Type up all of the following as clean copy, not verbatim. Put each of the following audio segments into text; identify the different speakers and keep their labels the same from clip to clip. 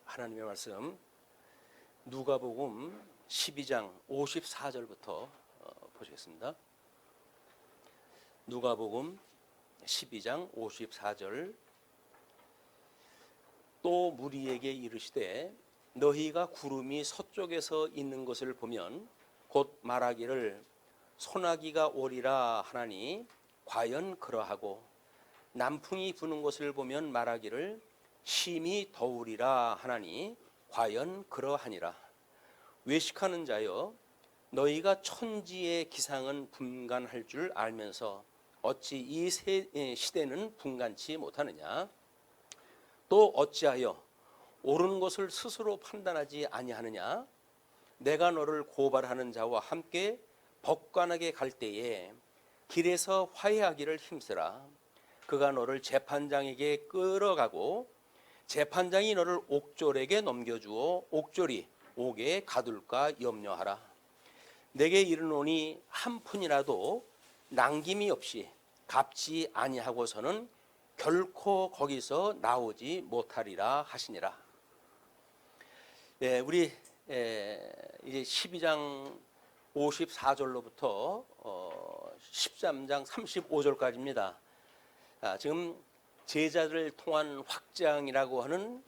Speaker 1: 하나님의 말씀 누가복음 12장 54절부터 보시겠습니다. 누가복음 12장 54절. 또 무리에게 이르시되 너희가 구름이 서쪽에서 있는 것을 보면 곧 말하기를 소나기가 오리라 하나니 과연 그러하고 남풍이 부는 것을 보면 말하기를 심히 더우리라 하나니 과연 그러하니라. 외식하는 자여 너희가 천지의 기상은 분간할 줄 알면서 어찌 이 시대는 분간치 못하느냐. 또 어찌하여 옳은 것을 스스로 판단하지 아니하느냐. 내가 너를 고발하는 자와 함께 법관에게 갈 때에 길에서 화해하기를 힘쓰라. 그가 너를 재판장에게 끌어가고 재판장이 너를 옥졸에게 넘겨주어 옥졸이 옥에 가둘까 염려하라. 내게 이르노니 한 푼이라도 남김이 없이 갚지 아니하고서는 결코 거기서 나오지 못하리라 하시니라. 네, 우리 이제 12장 54절로부터 13장 35절까지입니다. 지금 제자들을 통한 확장이라고 하는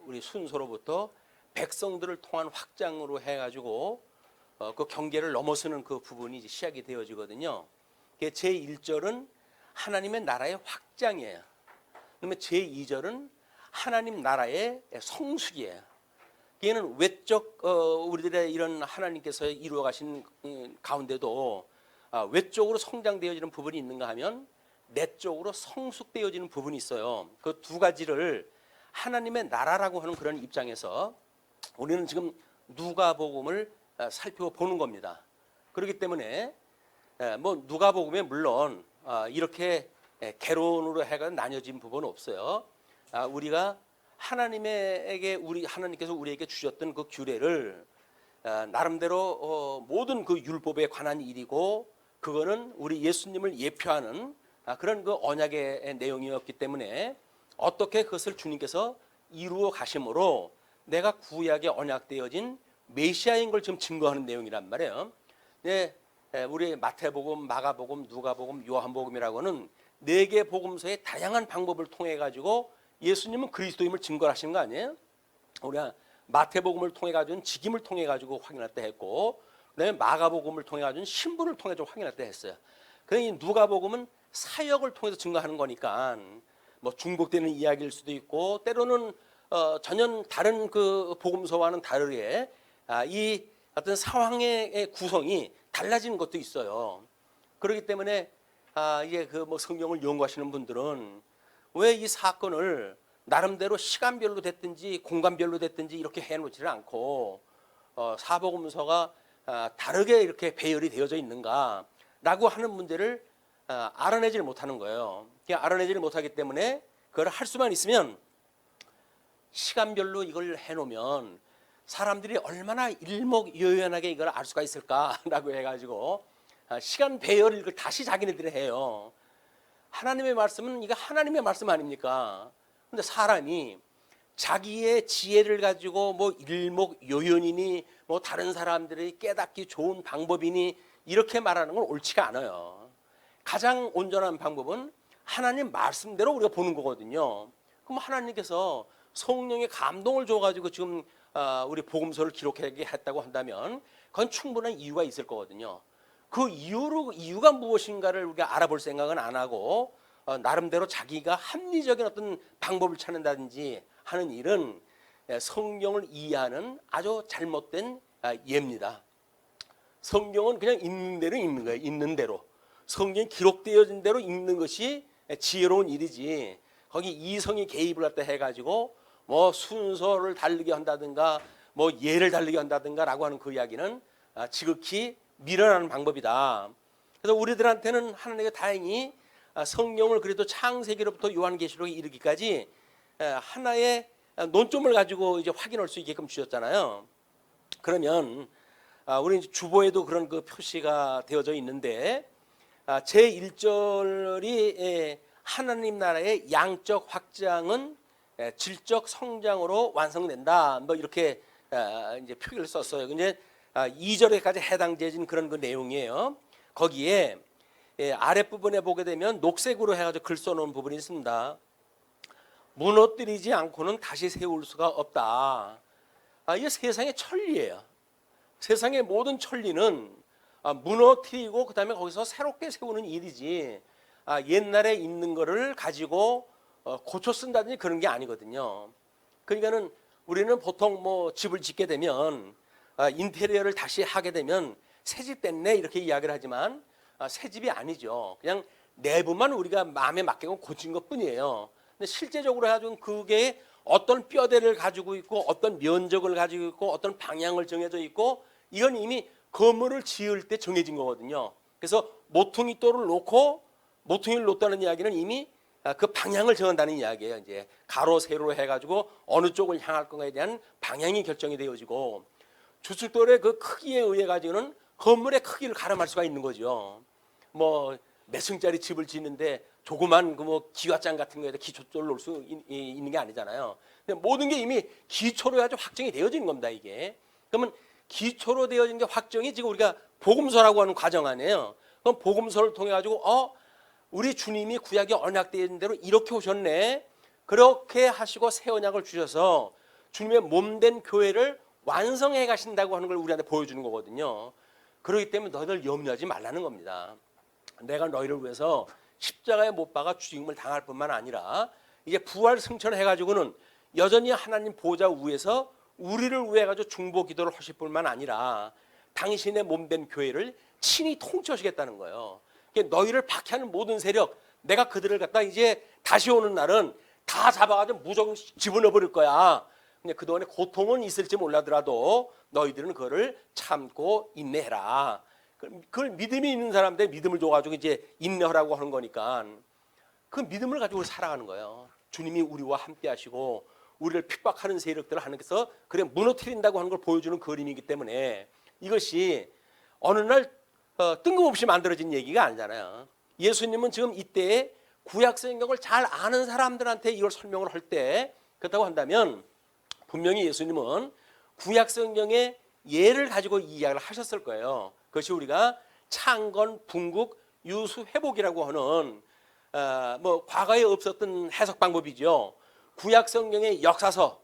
Speaker 1: 우리 순서로부터 백성들을 통한 확장으로 해가지고 그 경계를 넘어서는 그 부분이 이제 시작이 되어지거든요. 제 1절은 하나님의 나라의 확장이에요. 그러면 제 2절은 하나님 나라의 성숙이에요. 얘는 외적 우리들의 이런 하나님께서 이루어 가신 가운데도 외적으로 성장되어지는 부분이 있는가 하면 내적으로 성숙되어지는 부분이 있어요. 그 두 가지를 하나님의 나라라고 하는 그런 입장에서 우리는 지금 누가복음을 살펴보는 겁니다. 그렇기 때문에 뭐 누가복음에 물론 이렇게 개론으로 해가 나뉘어진 부분은 없어요. 우리가 하나님께서 우리에게 주셨던 그 규례를 나름대로 모든 그 율법에 관한 일이고 그거는 우리 예수님을 예표하는 그런 그 언약의 내용이었기 때문에 어떻게 그것을 주님께서 이루어 가심으로 내가 구약에 언약되어진 메시아인 걸 지금 증거하는 내용이란 말이에요. 네, 우리 마태복음, 마가복음, 누가복음, 요한복음이라고는 4개 복음서의 다양한 방법을 통해 가지고 예수님은 그리스도임을 증거하시는 거 아니에요? 우리가 마태복음을 통해 가지고는 직임을 통해 가지고 확인할 때 했고, 그다음에 마가복음을 통해 가지고는 신분을 통해 좀 확인할 때 했어요. 그러니 누가복음은 사역을 통해서 증거하는 거니까 뭐 중복되는 이야기일 수도 있고 때로는 전혀 다른 그 복음서와는 다르게 이 어떤 상황의 구성이 달라지는 것도 있어요. 그렇기 때문에 이게 그 뭐 성경을 연구하시는 분들은 왜 이 사건을 나름대로 시간별로 됐든지 공간별로 됐든지 이렇게 해놓지를 않고 사복음서가 다르게 이렇게 배열이 되어져 있는가라고 하는 문제를 알아내지를 못하는 거예요. 알아내지를 못하기 때문에 그걸 할 수만 있으면 시간별로 이걸 해놓으면 사람들이 얼마나 일목요연하게 이걸 알 수가 있을까라고 해가지고 시간 배열을 이걸 다시 자기네들이 해요. 하나님의 말씀은 이거 하나님의 말씀 아닙니까? 근데 사람이 자기의 지혜를 가지고 뭐 일목요연이니 뭐 다른 사람들이 깨닫기 좋은 방법이니 이렇게 말하는 건 옳지가 않아요. 가장 온전한 방법은 하나님 말씀대로 우리가 보는 거거든요. 그럼 하나님께서 성령의 감동을 줘가지고 지금 우리 복음서를 기록하게 했다고 한다면 그건 충분한 이유가 있을 거거든요. 그 이유가 무엇인가를 우리가 알아볼 생각은 안 하고 나름대로 자기가 합리적인 어떤 방법을 찾는다든지 하는 일은 성경을 이해하는 아주 잘못된 예입니다. 성경은 그냥 있는 대로 읽는 거예요. 있는 대로. 성경이 기록되어진 대로 읽는 것이 지혜로운 일이지 거기 이성이 개입을 갖다 해가지고 뭐 순서를 다르게 한다든가 뭐 예를 다르게 한다든가 라고 하는 그 이야기는 지극히 미련한 방법이다. 그래서 우리들한테는 하나님께 다행히 성경을 그래도 창세기로부터 요한계시록에 이르기까지 하나의 논점을 가지고 이제 확인할 수 있게끔 주셨잖아요. 그러면 우리 주보에도 그런 그 표시가 되어져 있는데 제 1절이 하나님 나라의 양적 확장은 질적 성장으로 완성된다. 뭐 이렇게 이제 표기를 썼어요. 이제 2절에까지 해당되진 그런 그 내용이에요. 거기에 아랫부분에 보게 되면 녹색으로 해가지고 글 써놓은 부분이 있습니다. 무너뜨리지 않고는 다시 세울 수가 없다. 이게 세상의 천리예요. 세상의 모든 천리는 무너뜨리고 그다음에 거기서 새롭게 세우는 일이지 옛날에 있는 거를 가지고 고쳐 쓴다든지 그런 게 아니거든요. 그러니까는 우리는 보통 뭐 집을 짓게 되면 인테리어를 다시 하게 되면 새 집 됐네 이렇게 이야기를 하지만 새 집이 아니죠. 그냥 내부만 우리가 마음에 맞게 고친 것뿐이에요. 근데 실제적으로 해가지고 그게 어떤 뼈대를 가지고 있고 어떤 면적을 가지고 있고 어떤 방향을 정해져 있고 이건 이미 건물을 지을 때 정해진 거거든요. 그래서 모퉁이돌을 놓고 모퉁이를 놓다는 이야기는 이미 그 방향을 정한다는 이야기예요. 이제 가로 세로 해가지고 어느 쪽을 향할 건가에 대한 방향이 결정이 되어지고 주춧돌의 그 크기에 의해 가지고는 건물의 크기를 가늠할 수가 있는 거죠. 뭐 몇 층짜리 집을 짓는데 조그만 그 뭐 기와장 같은 거에다 기초돌을 놓을 수 있는 게 아니잖아요. 근데 모든 게 이미 기초로 해가지고 확정이 되어지는 겁니다. 이게 그러면 기초로 되어진 게 확정이 지금 우리가 복음서라고 하는 과정 안에요. 그럼 복음서를 통해 가지고 우리 주님이 구약에 언약되어진 대로 이렇게 오셨네. 그렇게 하시고 새 언약을 주셔서 주님의 몸된 교회를 완성해 가신다고 하는 걸 우리한테 보여주는 거거든요. 그렇기 때문에 너희들 염려하지 말라는 겁니다. 내가 너희를 위해서 십자가에 못 박아 죽임을 당할 뿐만 아니라 이제 부활 승천해 가지고는 여전히 하나님 보좌 위에서 우리를 위해 가지고 중보 기도를 하실 뿐만 아니라 당신의 몸된 교회를 친히 통치하시겠다는 거예요. 너희를 박해하는 모든 세력, 내가 그들을 갖다 이제 다시 오는 날은 다 잡아가지고 무조건 집어넣어 버릴 거야. 근데 그동안에 고통은 있을지 몰라더라도 너희들은 그거를 참고 인내해라. 그걸 믿음이 있는 사람들 믿음을 줘가지고 이제 인내하라고 하는 거니까 그 믿음을 가지고 살아가는 거예요. 주님이 우리와 함께 하시고 우리를 핍박하는 세력들을 하나님께서 그래 무너뜨린다고 하는 걸 보여주는 그림이기 때문에 이것이 어느 날 뜬금없이 만들어진 얘기가 아니잖아요. 예수님은 지금 이때에 구약 성경을 잘 아는 사람들한테 이걸 설명을 할 때 그렇다고 한다면 분명히 예수님은 구약 성경의 예를 가지고 이 이야기를 하셨을 거예요. 그것이 우리가 창건, 분국, 유수, 회복이라고 하는 뭐 과거에 없었던 해석 방법이죠. 구약 성경의 역사서,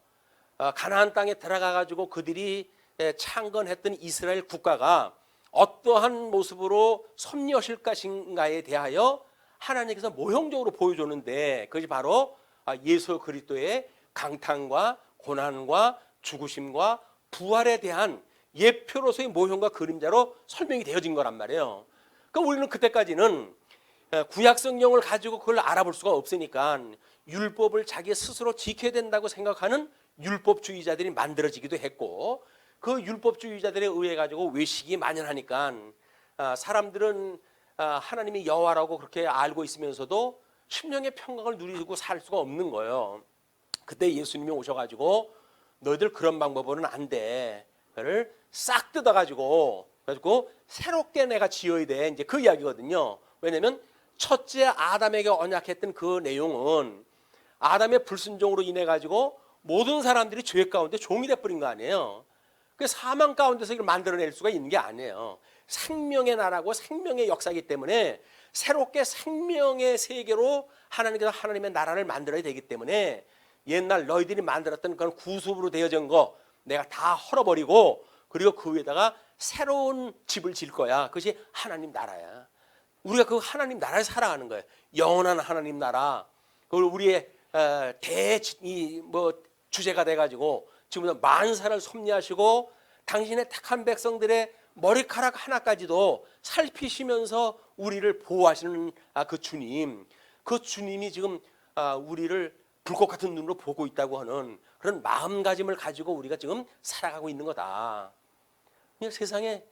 Speaker 1: 가나안 땅에 들어가 가지고 그들이 창건했던 이스라엘 국가가 어떠한 모습으로 섭리하실 것인가에 대하여 하나님께서 모형적으로 보여줬는데 그것이 바로 예수 그리스도의 강탄과 고난과 죽으심과 부활에 대한 예표로서의 모형과 그림자로 설명이 되어진 거란 말이에요. 그러니까 우리는 그때까지는 구약 성경을 가지고 그걸 알아볼 수가 없으니까 율법을 자기 스스로 지켜야 된다고 생각하는 율법주의자들이 만들어지기도 했고 그 율법주의자들에 의해 가지고 외식이 만연하니까 사람들은 하나님이 여호와라고 그렇게 알고 있으면서도 심령의 평강을 누리고 살 수가 없는 거예요. 그때 예수님이 오셔가지고 너희들 그런 방법으로는 안 돼. 그걸 싹 뜯어가지고 새롭게 내가 지어야 돼. 이제 그 이야기거든요. 왜냐하면 첫째 아담에게 언약했던 그 내용은 아담의 불순종으로 인해 가지고 모든 사람들이 죄 가운데 종이 돼버린 거 아니에요. 그 사망 가운데서 이걸 만들어낼 수가 있는 게 아니에요. 생명의 나라고 생명의 역사이기 때문에 새롭게 생명의 세계로 하나님께서 하나님의 나라를 만들어야 되기 때문에 옛날 너희들이 만들었던 그런 구습으로 되어진 거 내가 다 헐어버리고 그리고 그 위에다가 새로운 집을 질 거야. 그것이 하나님 나라야. 우리가 그 하나님 나라에 살아가는 거예요. 영원한 하나님 나라. 그걸 우리의 주제가 돼가지고 지금부터 만사를 섭리하시고 당신의 택한 백성들의 머리카락 하나까지도 살피시면서 우리를 보호하시는 그 주님이 지금 우리를 불꽃 같은 눈으로 보고 있다고 하는 그런 마음가짐을 가지고 우리가 지금 살아가고 있는 거다. 세상에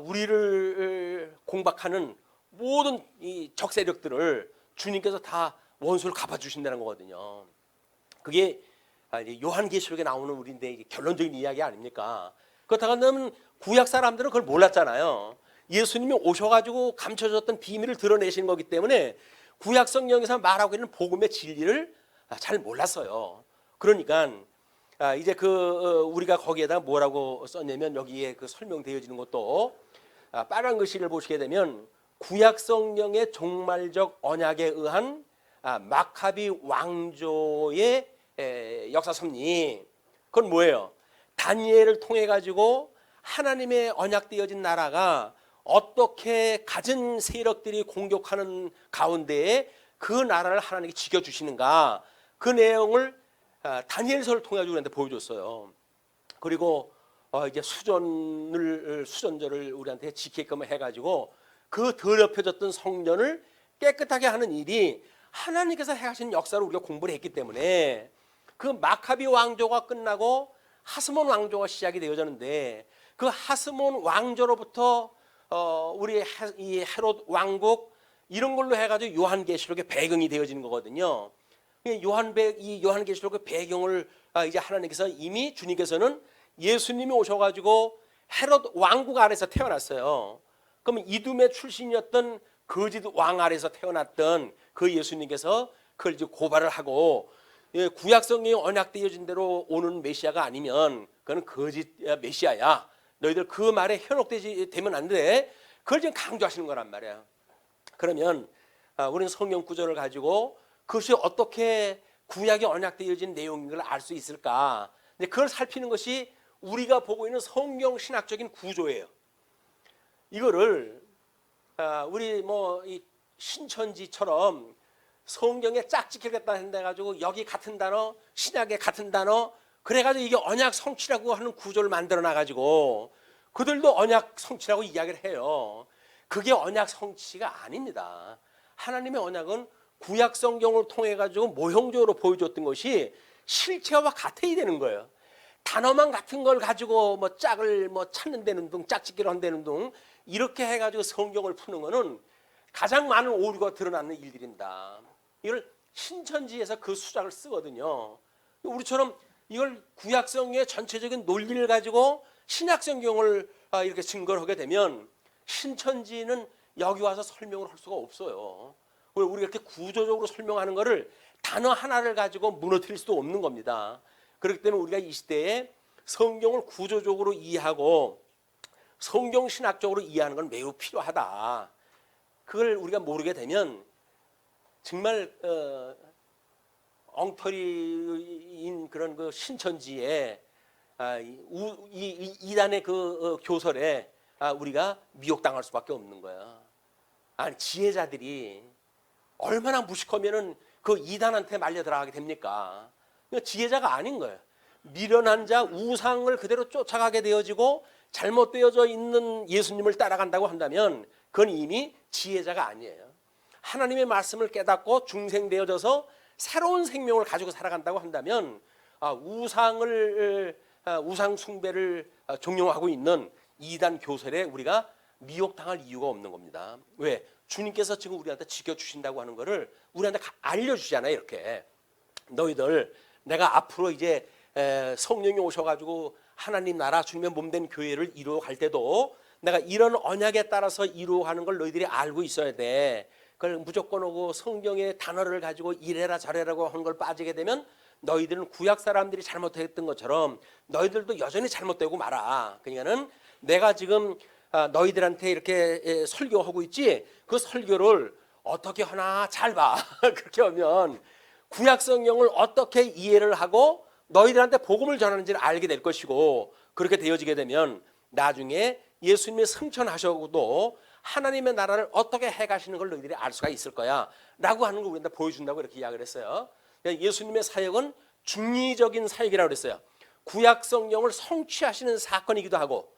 Speaker 1: 우리를 공박하는 모든 이 적세력들을 주님께서 다 원수를 갚아주신다는 거거든요. 그게 요한계시록에 나오는 우리인데 결론적인 이야기 아닙니까? 그렇다고 하면 구약 사람들은 그걸 몰랐잖아요. 예수님이 오셔가지고 감춰졌던 비밀을 드러내신 거기 때문에 구약 성경에서 말하고 있는 복음의 진리를 잘 몰랐어요. 그러니까 이제 우리가 거기에다 뭐라고 썼냐면 여기에 그 설명되어지는 것도 빨간 글씨를 보시게 되면 구약 성경의 종말적 언약에 의한 마카비 왕조의 역사 섭리. 그건 뭐예요? 다니엘을 통해 가지고 하나님의 언약되어진 나라가 어떻게 갖은 세력들이 공격하는 가운데에 그 나라를 하나님께 지켜주시는가, 그 내용을 다니엘서를 통해 가지고 우리한테 보여줬어요. 그리고 이제 수전절을 우리한테 지키게끔 해가지고 그 더럽혀졌던 성전을 깨끗하게 하는 일이 하나님께서 행하신 역사를 우리가 공부를 했기 때문에 그 마카비 왕조가 끝나고 하스몬 왕조가 시작이 되어졌는데 그 하스몬 왕조로부터 우리 이 헤롯 왕국 이런 걸로 해가지고 요한계시록의 배경이 되어지는 거거든요. 이 요한계시록의 배경을 이제 하나님께서 이미 주님께서는 예수님이 오셔가지고 헤롯 왕국 아래서 태어났어요. 그러면 이둠의 출신이었던 거짓 왕 아래서 태어났던 그 예수님께서 그걸 이제 고발을 하고 구약 성경에 언약되어진 대로 오는 메시아가 아니면 그건 거짓 메시아야. 너희들 그 말에 현혹되면 안 돼. 그걸 지금 강조하시는 거란 말이야. 그러면 우리는 성경 구절을 가지고 그것이 어떻게 구약에 언약되어진 내용인 걸 알 수 있을까? 근데 그걸 살피는 것이 우리가 보고 있는 성경 신학적인 구조예요. 이거를 우리 뭐 이 신천지처럼 성경에 짝짓기겠다 한다 가지고 여기 같은 단어, 신약에 같은 단어, 그래가지고 이게 언약 성취라고 하는 구조를 만들어 놔가지고 그들도 언약 성취라고 이야기를 해요. 그게 언약 성취가 아닙니다. 하나님의 언약은 구약 성경을 통해 가지고 모형적으로 보여줬던 것이 실체와 같아야 되는 거예요. 단어만 같은 걸 가지고 뭐 짝을 뭐 찾는 데는 둥, 짝짓기를 한다는 둥 이렇게 해가지고 성경을 푸는 거는 가장 많은 오류가 드러나는 일들입니다. 이걸 신천지에서 그 수작을 쓰거든요. 우리처럼 이걸 구약 성경의 전체적인 논리를 가지고 신약 성경을 이렇게 증거를 하게 되면 신천지는 여기 와서 설명을 할 수가 없어요. 우리가 이렇게 구조적으로 설명하는 것을 단어 하나를 가지고 무너뜨릴 수도 없는 겁니다. 그렇기 때문에 우리가 이 시대에 성경을 구조적으로 이해하고 성경 신학적으로 이해하는 건 매우 필요하다. 그걸 우리가 모르게 되면 정말 엉터리인 그런 그 신천지에 이단의 그 교설에 우리가 미혹당할 수밖에 없는 거야. 아니 지혜자들이 얼마나 무식하면은 그 이단한테 말려 들어가게 됩니까? 지혜자가 아닌 거예요. 미련한 자, 우상을 그대로 쫓아가게 되어지고 잘못되어져 있는 예수님을 따라간다고 한다면 그건 이미 지혜자가 아니에요. 하나님의 말씀을 깨닫고 중생되어져서 새로운 생명을 가지고 살아간다고 한다면 우상 숭배를 종용하고 있는 이단 교설에 우리가 미혹당할 이유가 없는 겁니다. 왜? 주님께서 지금 우리한테 지켜주신다고 하는 것을 우리한테 알려주잖아요. 이렇게 너희들 내가 앞으로 이제 성령이 오셔가지고 하나님 나라 주님의 몸된 교회를 이루어 갈 때도 내가 이런 언약에 따라서 이루어 가는 걸 너희들이 알고 있어야 돼. 그걸 무조건 오고 성경의 단어를 가지고 이래라 저래라고 하는 걸 빠지게 되면 너희들은 구약 사람들이 잘못했던 것처럼 너희들도 여전히 잘못되고 말아. 그러니까는 내가 지금 너희들한테 이렇게 설교하고 있지, 그 설교를 어떻게 하나 잘 봐. 그렇게 하면 구약 성경을 어떻게 이해를 하고 너희들한테 복음을 전하는지를 알게 될 것이고, 그렇게 되어지게 되면 나중에 예수님이 승천하셔도 하나님의 나라를 어떻게 해가시는 걸 너희들이 알 수가 있을 거야 라고 하는 걸 우리한테 보여준다고 이렇게 이야기를 했어요. 예수님의 사역은 중리적인 사역이라고 그랬어요. 구약 성경을 성취하시는 사건이기도 하고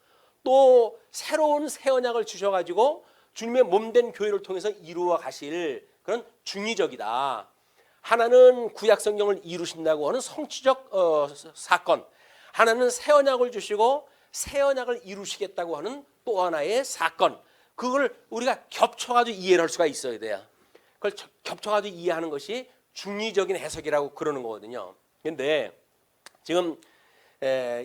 Speaker 1: 또 새로운 새 언약을 주셔가지고 주님의 몸된 교회를 통해서 이루어 가실 그런 중의적이다. 하나는 구약 성경을 이루신다고 하는 성취적 사건, 하나는 새 언약을 주시고 새 언약을 이루시겠다고 하는 또 하나의 사건, 그걸 우리가 겹쳐가지고 이해를 할 수가 있어야 돼요. 그걸 겹쳐가지고 이해하는 것이 중의적인 해석이라고 그러는 거거든요. 그런데 지금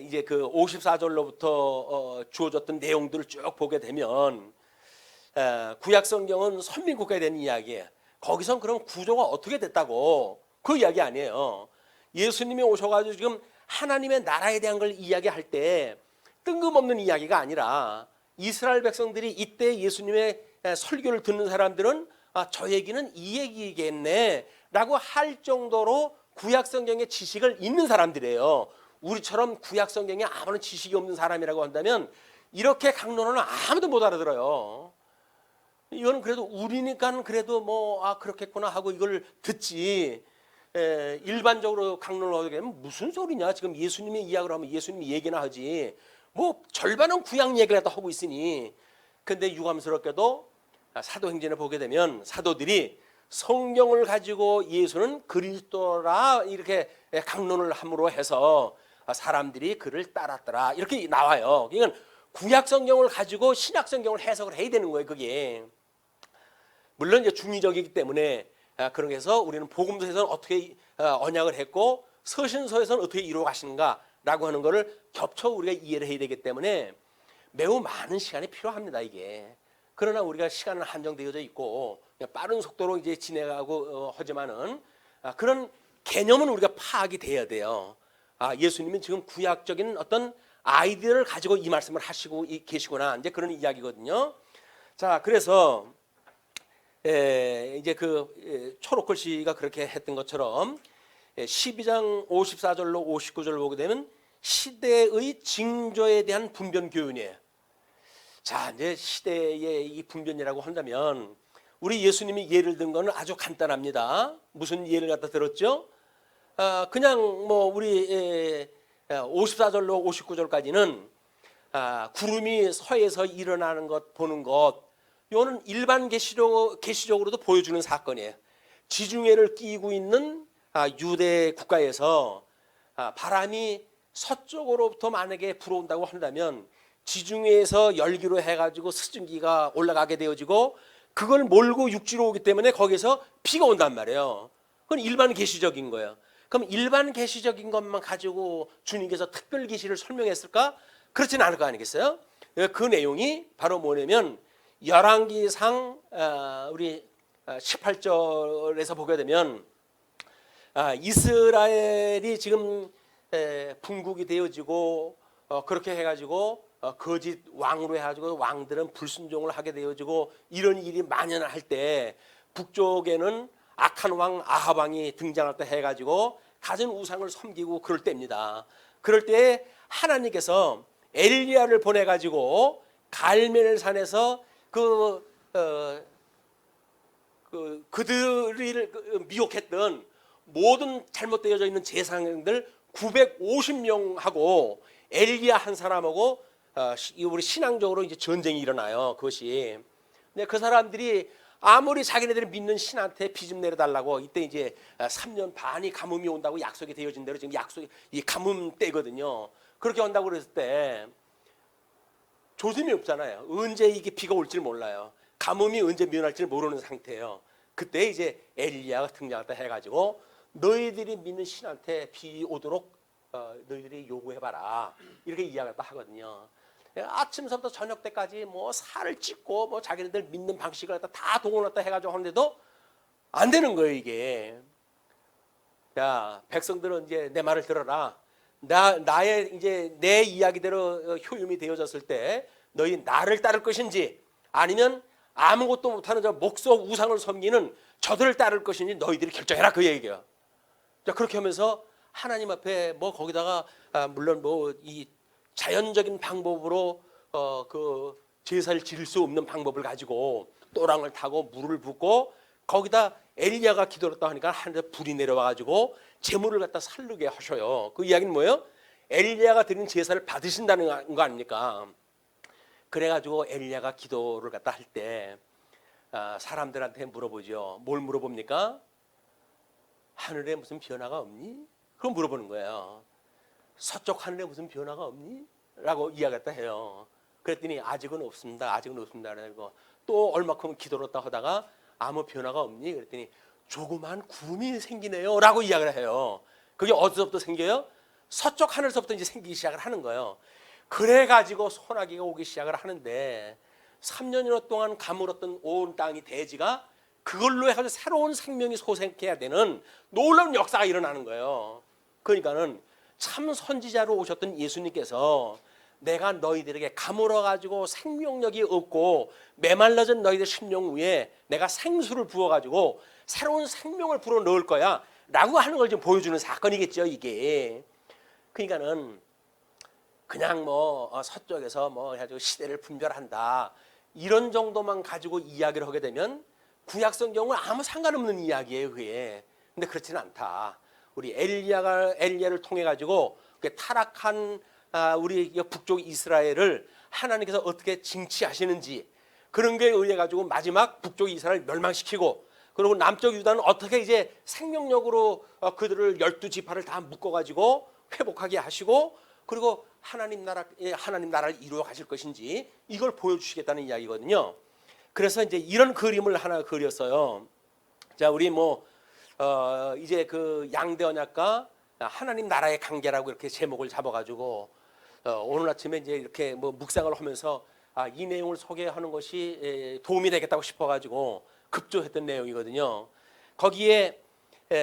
Speaker 1: 이제 그 54절로부터 주어졌던 내용들을 쭉 보게 되면 구약 성경은 선민국가에 대한 이야기예요. 거기선 그럼 구조가 어떻게 됐다고 그 이야기 아니에요. 예수님이 오셔가지고 지금 하나님의 나라에 대한 걸 이야기할 때 뜬금없는 이야기가 아니라 이스라엘 백성들이 이때 예수님의 설교를 듣는 사람들은 저 얘기는 이 얘기겠네 라고 할 정도로 구약 성경의 지식을 있는 사람들이에요. 우리처럼 구약 성경에 아무런 지식이 없는 사람이라고 한다면 이렇게 강론은 아무도 못 알아들어요. 이거는 그래도 우리니까 그래도 그렇겠구나 하고 이걸 듣지, 일반적으로 강론을 하게 되면 무슨 소리냐, 지금 예수님의 이야기를 하면 예수님 얘기나 하지 뭐 절반은 구약 얘기를 하고 있으니. 근데 유감스럽게도 사도행전을 보게 되면 사도들이 성경을 가지고 예수는 그리스도라 이렇게 강론을 함으로 해서 사람들이 그를 따랐더라 이렇게 나와요. 그러니까 구약 성경을 가지고 신약 성경을 해석을 해야 되는 거예요. 그게 물론 이제 중의적이기 때문에 그런 해서 우리는 복음서에서는 어떻게 언약을 했고 서신서에서는 어떻게 이루어 가시는가라고 하는 것을 겹쳐 우리가 이해를 해야 되기 때문에 매우 많은 시간이 필요합니다. 이게. 그러나 우리가 시간은 한정되어져 있고 빠른 속도로 이제 진행하고 하지만은 그런 개념은 우리가 파악이 돼야 돼요. 예수님은 지금 구약적인 어떤 아이디어를 가지고 이 말씀을 하시고 계시구나, 이제 그런 이야기거든요. 자, 그래서 이제 초록글씨가 그렇게 했던 것처럼 12장 54절로 59절을 보게 되면 시대의 징조에 대한 분변 교훈이에요. 자, 이제 시대의 이 분변이라고 한다면 우리 예수님이 예를 든 거는 아주 간단합니다. 무슨 예를 갖다 들었죠? 그냥 우리 54절로 59절까지는 구름이 서에서 일어나는 것 보는 것, 이거는 일반 계시적으로도 보여주는 사건이에요. 지중해를 끼고 있는 유대 국가에서 바람이 서쪽으로부터 만약에 불어온다고 한다면 지중해에서 열기로 해가지고 수증기가 올라가게 되어지고 그걸 몰고 육지로 오기 때문에 거기서 비가 온단 말이에요. 그건 일반 계시적인 거예요. 그럼 일반 계시적인 것만 가지고 주님께서 특별 계시를 설명했을까? 그렇지는 않을 거 아니겠어요? 그 내용이 바로 뭐냐면 열왕기상 우리 18절에서 보게 되면 이스라엘이 지금 분국이 되어지고 그렇게 해가지고 거짓 왕으로 해가지고 왕들은 불순종을 하게 되어지고 이런 일이 만연할 때 북쪽에는 악한 왕 아합 왕이 등장할 때 해가지고 가진 우상을 섬기고 그럴 때입니다. 그럴 때 하나님께서 엘리야를 보내가지고 갈멜 산에서 그들을 미혹했던 모든 잘못되어져 있는 제사장들 950명하고 엘리야 한 사람하고 우리 신앙적으로 이제 전쟁이 일어나요. 그것이. 근데 그 사람들이 아무리 자기네들이 믿는 신한테 비 좀 내려달라고 이때 이제 3년 반이 가뭄이 온다고 약속이 되어진 대로 지금 이 가뭄 때거든요. 그렇게 온다고 그랬을 때 조짐이 없잖아요. 언제 이게 비가 올지 몰라요. 가뭄이 언제 면할지 모르는 상태예요. 그때 이제 엘리야가 등장했다 해가지고 너희들이 믿는 신한테 비 오도록 너희들이 요구해봐라 이렇게 이야기를 하거든요. 아침서부터 저녁 때까지 살을 찢고 자기네들 믿는 방식을 다 동원했다 해가지고 하는데도 안 되는 거예요. 이게. 야, 백성들은 이제 내 말을 들어라. 나의 이제 내 이야기대로 효용이 되어졌을 때 너희 나를 따를 것인지 아니면 아무것도 못하는 저 목석 우상을 섬기는 저들을 따를 것인지 너희들이 결정해라, 그 얘기예요. 자, 그렇게 하면서 하나님 앞에 거기다가 물론 이 자연적인 방법으로 그 제사를 지을 수 없는 방법을 가지고 또랑을 타고 물을 붓고 거기다 엘리야가 기도를 했다 하니까 하늘에 불이 내려와 가지고 제물을 갖다 살르게 하셔요. 그 이야기는 뭐예요? 엘리야가 드린 제사를 받으신다는 거 아닙니까? 그래가지고 엘리야가 기도를 갖다 할 때 사람들한테 물어보죠. 뭘 물어봅니까? 하늘에 무슨 변화가 없니? 그걸 물어보는 거예요. 서쪽 하늘에 무슨 변화가 없니? 라고 이야기했다 해요. 그랬더니 아직은 없습니다. 아직은 없습니다. 그리고 또 얼마큼 기도를 했다 하다가 아무 변화가 없니? 그랬더니 조그만 구름이 생기네요. 라고 이야기를 해요. 그게 어디서부터 생겨요? 서쪽 하늘서부터 이제 생기기 시작을 하는 거예요. 그래가지고 소나기가 오기 시작을 하는데 3년여 동안 가물었던 온 땅이 대지가 그걸로 해가지고 새로운 생명이 소생해야 되는 놀라운 역사가 일어나는 거예요. 그러니까는 참 선지자로 오셨던 예수님께서 내가 너희들에게 가물어 가지고 생명력이 없고 메말라진 너희들 심령 위에 내가 생수를 부어 가지고 새로운 생명을 불어 넣을 거야 라고 하는 걸 좀 보여주는 사건이겠죠, 이게. 그러니까는 그냥 뭐 서쪽에서 뭐 해가지고 시대를 분별한다 이런 정도만 가지고 이야기를 하게 되면 구약 성경은 아무 상관없는 이야기예요, 그게. 근데 그렇지는 않다. 우리 엘리야를 통해 가지고 타락한 우리 북쪽 이스라엘을 하나님께서 어떻게 징치하시는지 그런 게 의해 가지고 마지막 북쪽 이스라엘 멸망시키고, 그리고 남쪽 유다는 어떻게 이제 생명력으로 그들을 12지파를 다 묶어 가지고 회복하게 하시고, 그리고 하나님 나라를 이루어 가실 것인지 이걸 보여주시겠다는 이야기거든요. 그래서 이제 이런 그림을 하나 그렸어요. 자, 우리 이제 그 양대 언약과 하나님 나라의 관계라고 이렇게 제목을 잡아가지고 오늘 아침에 이제 이렇게 묵상을 하면서 이 내용을 소개하는 것이 도움이 되겠다고 싶어가지고 급조했던 내용이거든요. 거기에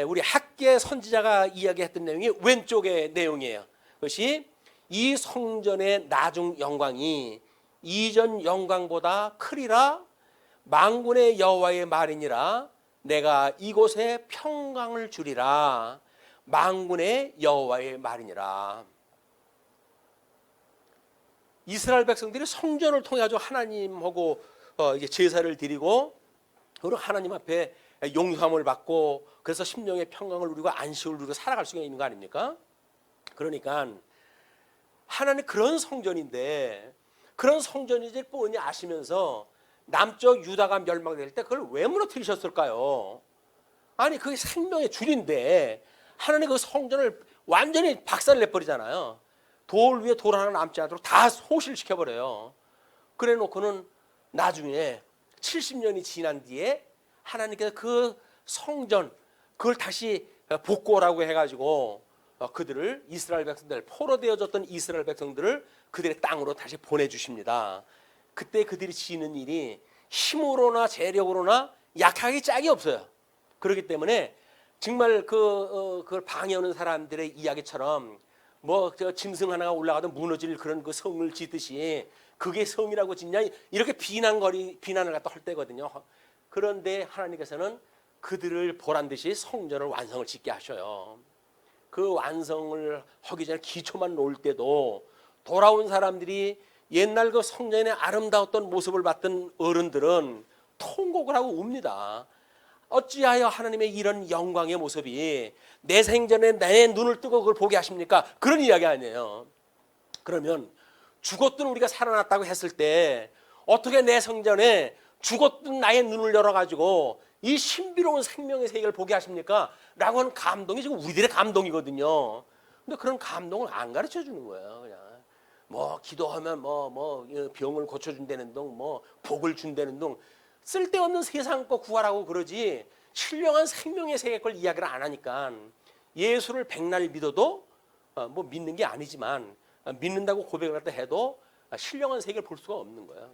Speaker 1: 우리 학계 선지자가 이야기했던 내용이 왼쪽의 내용이에요. 그것이 이 성전의 나중 영광이 이전 영광보다 크리라. 만군의 여호와의 말이니라. 내가 이곳에 평강을 주리라. 만군의 여호와의 말이니라. 이스라엘 백성들이 성전을 통해 가지고 하나님하고 이제 제사를 드리고, 그리고 하나님 앞에 용서함을 받고, 그래서 심령의 평강을 누리고 안식을 누리고 살아갈 수가 있는 거 아닙니까? 그러니까 하나님 그런 성전인데, 그런 성전이지 뻔히 아시면서 남쪽 유다가 멸망될 때 그걸 왜 무너뜨리셨을까요? 아니 그게 생명의 줄인데 하나님 그 성전을 완전히 박살내버리잖아요. 돌 위에 돌 하나 남지 않도록 다 소실시켜버려요. 그래 놓고는 나중에 70년이 지난 뒤에 하나님께서 그 성전 그걸 다시 복구하라고 해가지고 그들을 이스라엘 백성들, 포로되어졌던 이스라엘 백성들을 그들의 땅으로 다시 보내주십니다. 그때 그들이 지는 일이 힘으로나 재력으로나 약하기 짝이 없어요. 그렇기 때문에 정말 그걸 방해하는 사람들의 이야기처럼 짐승 하나가 올라가도 무너질 그런 그 성을 짓듯이 그게 성이라고 짓냐 이렇게 비난을 갖다 할 때거든요. 그런데 하나님께서는 그들을 보란 듯이 성전을 완성을 짓게 하셔요. 그 완성을 하기 전에 기초만 놓을 때도 돌아온 사람들이 옛날 그 성전의 아름다웠던 모습을 봤던 어른들은 통곡을 하고 웁니다. 어찌하여 하나님의 이런 영광의 모습이 내 생전에 내 눈을 뜨고 그걸 보게 하십니까? 그런 이야기 아니에요. 그러면 죽었던 우리가 살아났다고 했을 때 어떻게 내 성전에 죽었던 나의 눈을 열어가지고 이 신비로운 생명의 세계를 보게 하십니까? 라고 하는 감동이 지금 우리들의 감동이거든요. 근데 그런 감동을 안 가르쳐 주는 거예요. 그냥 기도하면 병을 고쳐준다는 둥, 복을 준다는 둥, 쓸데없는 세상 거 구하라고 그러지 신령한 생명의 세계 걸 이야기를 안 하니까 예수를 백날 믿어도 믿는 게 아니지만 믿는다고 고백을 했다 해도 신령한 세계를 볼 수가 없는 거예요.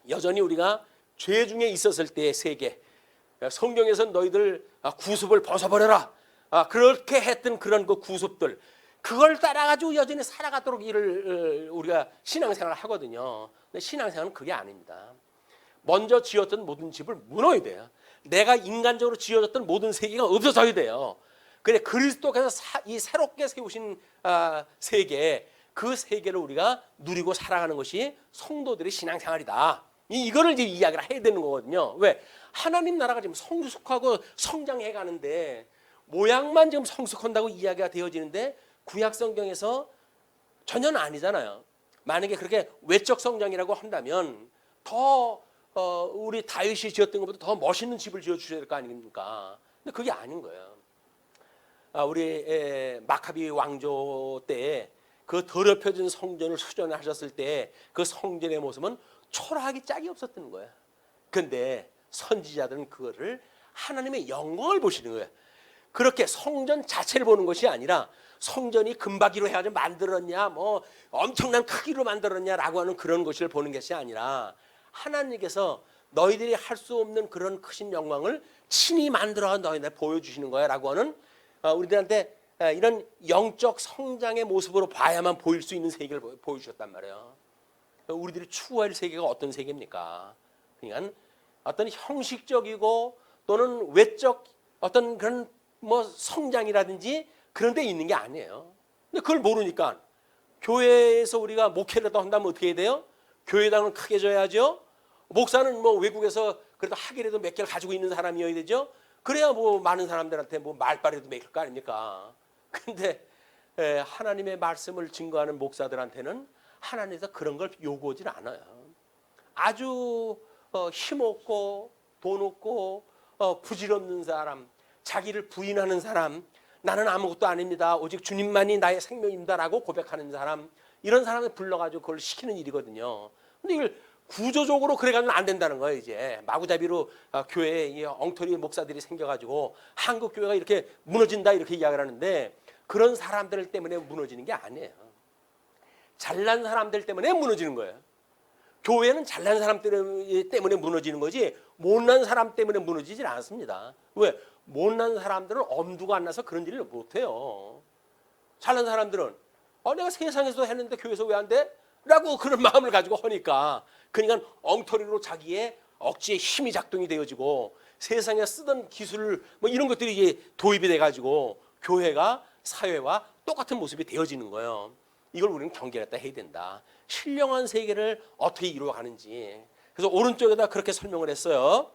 Speaker 1: 여전히 우리가 죄 중에 있었을 때의 세계, 성경에서 너희들 구습을 벗어버려라 그렇게 했던 그런 그 구습들, 그걸 따라가지고 여전히 살아가도록 우리가 신앙생활을 하거든요. 근데 신앙생활은 그게 아닙니다. 먼저 지었던 모든 집을 무너야 돼요. 내가 인간적으로 지어졌던 모든 세계가 없어져야 돼요. 그래 그리스도께서 이 새롭게 세우신 세계, 그 세계를 우리가 누리고 살아가는 것이 성도들의 신앙생활이다. 이거를 이제 이야기를 해야 되는 거거든요. 왜? 하나님 나라가 지금 성숙하고 성장해 가는데 모양만 지금 성숙한다고 이야기가 되어지는데 구약 성경에서 전혀 아니잖아요. 만약에 그렇게 외적 성장이라고 한다면 더 우리 다윗이 지었던 것보다 더 멋있는 집을 지어주셔야 될 거 아닙니까? 근데 그게 아닌 거예요. 우리 마카비 왕조 때에 그 더럽혀진 성전을 수전하셨을 때 그 성전의 모습은 초라하기 짝이 없었던 거예요. 그런데 선지자들은 그거를 하나님의 영광을 보시는 거예요. 그렇게 성전 자체를 보는 것이 아니라 성전이 금박이로 해가지고 만들었냐, 엄청난 크기로 만들었냐라고 하는 그런 것을 보는 것이 아니라 하나님께서 너희들이 할 수 없는 그런 크신 영광을 친히 만들어 너희한테 보여주시는 거야라고 하는 우리들한테 이런 영적 성장의 모습으로 봐야만 보일 수 있는 세계를 보여주셨단 말이에요. 우리들이 추구할 세계가 어떤 세계입니까? 그러니까 어떤 형식적이고 또는 외적 어떤 그런 뭐 성장이라든지 그런 데 있는 게 아니에요. 근데 그걸 모르니까 교회에서 우리가 목회를 한다면 어떻게 해야 돼요? 교회당은 크게 져야죠. 목사는 뭐 외국에서 그래도 학위라도 몇 개를 가지고 있는 사람이어야 되죠. 그래야 뭐 많은 사람들한테 뭐 말빨이라도 먹힐 거 아닙니까? 근데 하나님의 말씀을 증거하는 목사들한테는 하나님에서 그런 걸 요구하지 않아요. 아주 힘없고 돈 없고 부질없는 사람, 자기를 부인하는 사람, 나는 아무것도 아닙니다. 오직 주님만이 나의 생명입니다라고 고백하는 사람, 이런 사람을 불러가지고 그걸 시키는 일이거든요. 근데 이걸 구조적으로 그래가지고는 안 된다는 거예요. 이제 마구잡이로 교회에 엉터리 목사들이 생겨가지고 한국 교회가 이렇게 무너진다 이렇게 이야기를 하는데 그런 사람들 때문에 무너지는 게 아니에요. 잘난 사람들 때문에 무너지는 거예요. 교회는 잘난 사람 때문에 무너지는 거지 못난 사람 때문에 무너지질 않습니다. 왜? 못난 사람들은 엄두가 안 나서 그런 일을 못해요. 잘난 사람들은 내가 세상에서도 했는데 교회에서 왜 안 돼? 라고 그런 마음을 가지고 하니까 그러니까 엉터리로 자기의 억지의 힘이 작동이 되어지고 세상에 쓰던 기술 뭐 이런 것들이 이제 도입이 돼가지고 교회가 사회와 똑같은 모습이 되어지는 거예요. 이걸 우리는 경계했다 해야 된다. 신령한 세계를 어떻게 이루어가는지. 그래서 오른쪽에다 그렇게 설명을 했어요.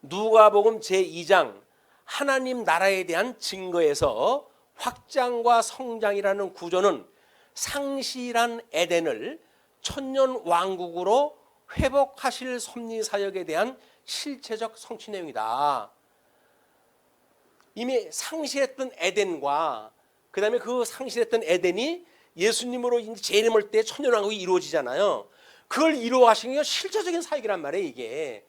Speaker 1: 누가복음 제2장 하나님 나라에 대한 증거에서 확장과 성장이라는 구조는 상실한 에덴을 천년 왕국으로 회복하실 섭리 사역에 대한 실체적 성취 내용이다. 이미 상실했던 에덴과 그 다음에 그 상실했던 에덴이 예수님으로 이제 재림할 때 천년왕국이 이루어지잖아요. 그걸 이루어가신 게 실체적인 사역이란 말이에요. 이게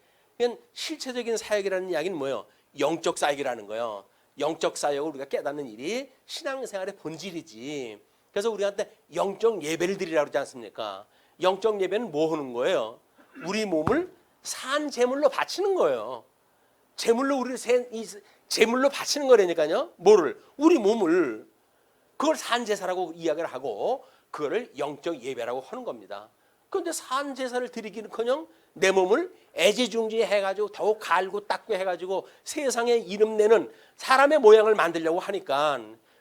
Speaker 1: 실체적인 사역이라는 이야기는 뭐예요? 영적 사역이라는 거예요. 영적 사역을 우리가 깨닫는 일이 신앙생활의 본질이지. 그래서 우리한테 영적 예배를 드리라고 그러지 않습니까? 영적 예배는 뭐 하는 거예요? 우리 몸을 산 제물로 바치는 거예요. 제물로 우리를 제물로 바치는 거라니까요. 뭐를? 우리 몸을. 그걸 산제사라고 이야기를 하고 그거를 영적 예배라고 하는 겁니다. 그런데 산제사를 드리기는커녕 내 몸을 애지중지해가지고 더욱 갈고 닦고 해가지고 세상에 이름 내는 사람의 모양을 만들려고 하니까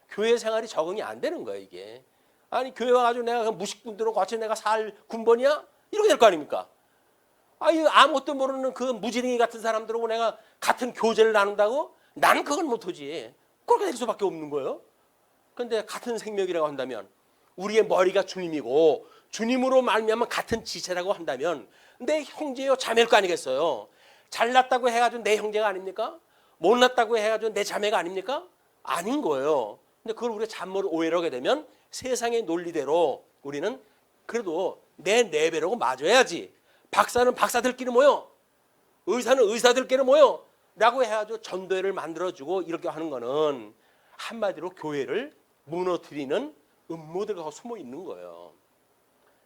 Speaker 1: 교회 생활이 적응이 안 되는 거예요. 이게 아니 교회 와가지고 내가 무식군들하고 같이 내가 살 군번이야? 이렇게 될 거 아닙니까? 아무것도 모르는 그 무지랭이 같은 사람들하고 내가 같은 교제를 나눈다고? 나는 그건 못하지. 그렇게 될 수밖에 없는 거예요. 그런데 같은 생명이라고 한다면 우리의 머리가 주님이고 주님으로 말미암아 같은 지체라고 한다면 내 형제요 자매일 거 아니겠어요. 잘났다고 해가지고 내 형제가 아닙니까? 못났다고 해가지고 내 자매가 아닙니까? 아닌 거예요. 근데 그걸 우리가 잘못 오해를 하게 되면 세상의 논리대로 우리는 그래도 내 배라고 맞아야지. 박사는 박사들끼리 모여, 의사는 의사들끼리 모여 라고 해가지고 전도회를 만들어주고 이렇게 하는 거는 한마디로 교회를 무너뜨리는 음모들과 숨어 있는 거예요.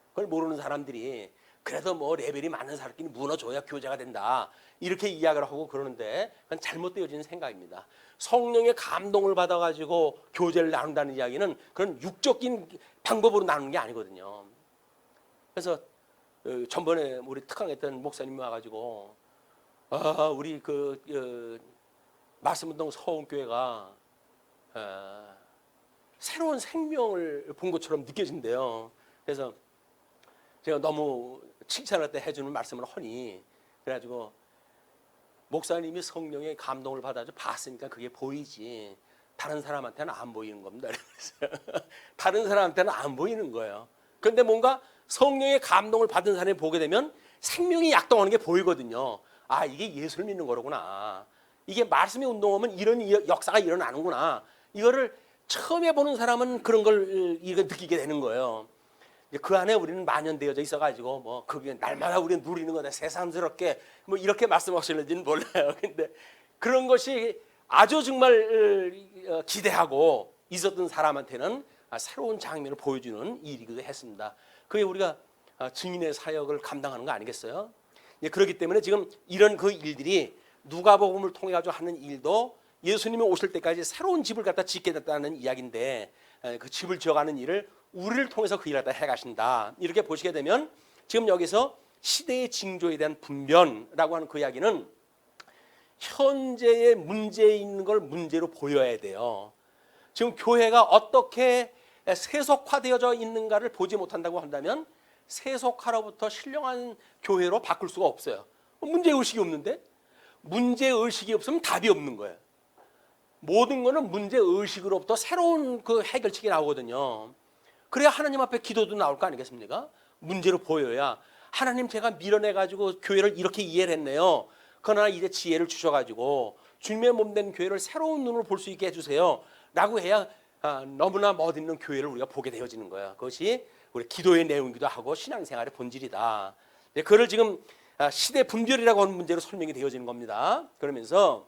Speaker 1: 그걸 모르는 사람들이 그래도 뭐 레벨이 많은 사람끼리 무너져야 교제가 된다 이렇게 이야기를 하고 그러는데 그건 잘못되어진 생각입니다. 성령의 감동을 받아가지고 교제를 나눈다는 이야기는 그런 육적인 방법으로 나누는 게 아니거든요. 그래서 전번에 우리 특강했던 목사님이 와가지고 우리 말씀운동 서원교회가 새로운 생명을 본 것처럼 느껴진대요. 그래서 제가 너무 칭찬할 때 해주는 말씀을 하니 그래가지고 목사님이 성령의 감동을 받아서 봤으니까 그게 보이지 다른 사람한테는 안 보이는 겁니다. 다른 사람한테는 안 보이는 거예요. 그런데 뭔가 성령의 감동을 받은 사람이 보게 되면 생명이 약동하는 게 보이거든요. 이게 예수를 믿는 거로구나. 이게 말씀의 운동하면 이런 역사가 일어나는구나. 이거를 처음 해보는 사람은 그런 걸 느끼게 되는 거예요. 그 안에 우리는 만연되어져 있어가지고 뭐 그게 날마다 우리는 누리는 거다 새삼스럽게 뭐 이렇게 말씀하시는지는 몰라요. 근데 그런 것이 아주 정말 기대하고 있었던 사람한테는 새로운 장면을 보여주는 일이기도 했습니다. 그게 우리가 증인의 사역을 감당하는 거 아니겠어요? 그렇기 때문에 지금 이런 그 일들이 누가복음을 통해 가지고 하는 일도 예수님이 오실 때까지 새로운 집을 갖다 짓겠다는 이야기인데 그 집을 지어가는 일을 우리를 통해서 그 일을 갖다 해가신다. 이렇게 보시게 되면 지금 여기서 시대의 징조에 대한 분변이라고 하는 그 이야기는 현재의 문제에 있는 걸 문제로 보여야 돼요. 지금 교회가 어떻게 세속화되어져 있는가를 보지 못한다고 한다면 세속화로부터 신령한 교회로 바꿀 수가 없어요. 문제의식이 없는데? 문제의식이 없으면 답이 없는 거예요. 모든 거는 문제의식으로부터 새로운 그 해결책이 나오거든요. 그래야 하나님 앞에 기도도 나올 거 아니겠습니까? 문제로 보여야 하나님 제가 밀어내가지고 교회를 이렇게 이해를 했네요. 그러나 이제 지혜를 주셔가지고 주님의 몸된 교회를 새로운 눈으로 볼 수 있게 해주세요. 라고 해야 너무나 멋있는 교회를 우리가 보게 되어지는 거예요. 그것이 우리 기도의 내용이기도 하고 신앙생활의 본질이다. 그걸 지금 시대 분별이라고 하는 문제로 설명이 되어지는 겁니다. 그러면서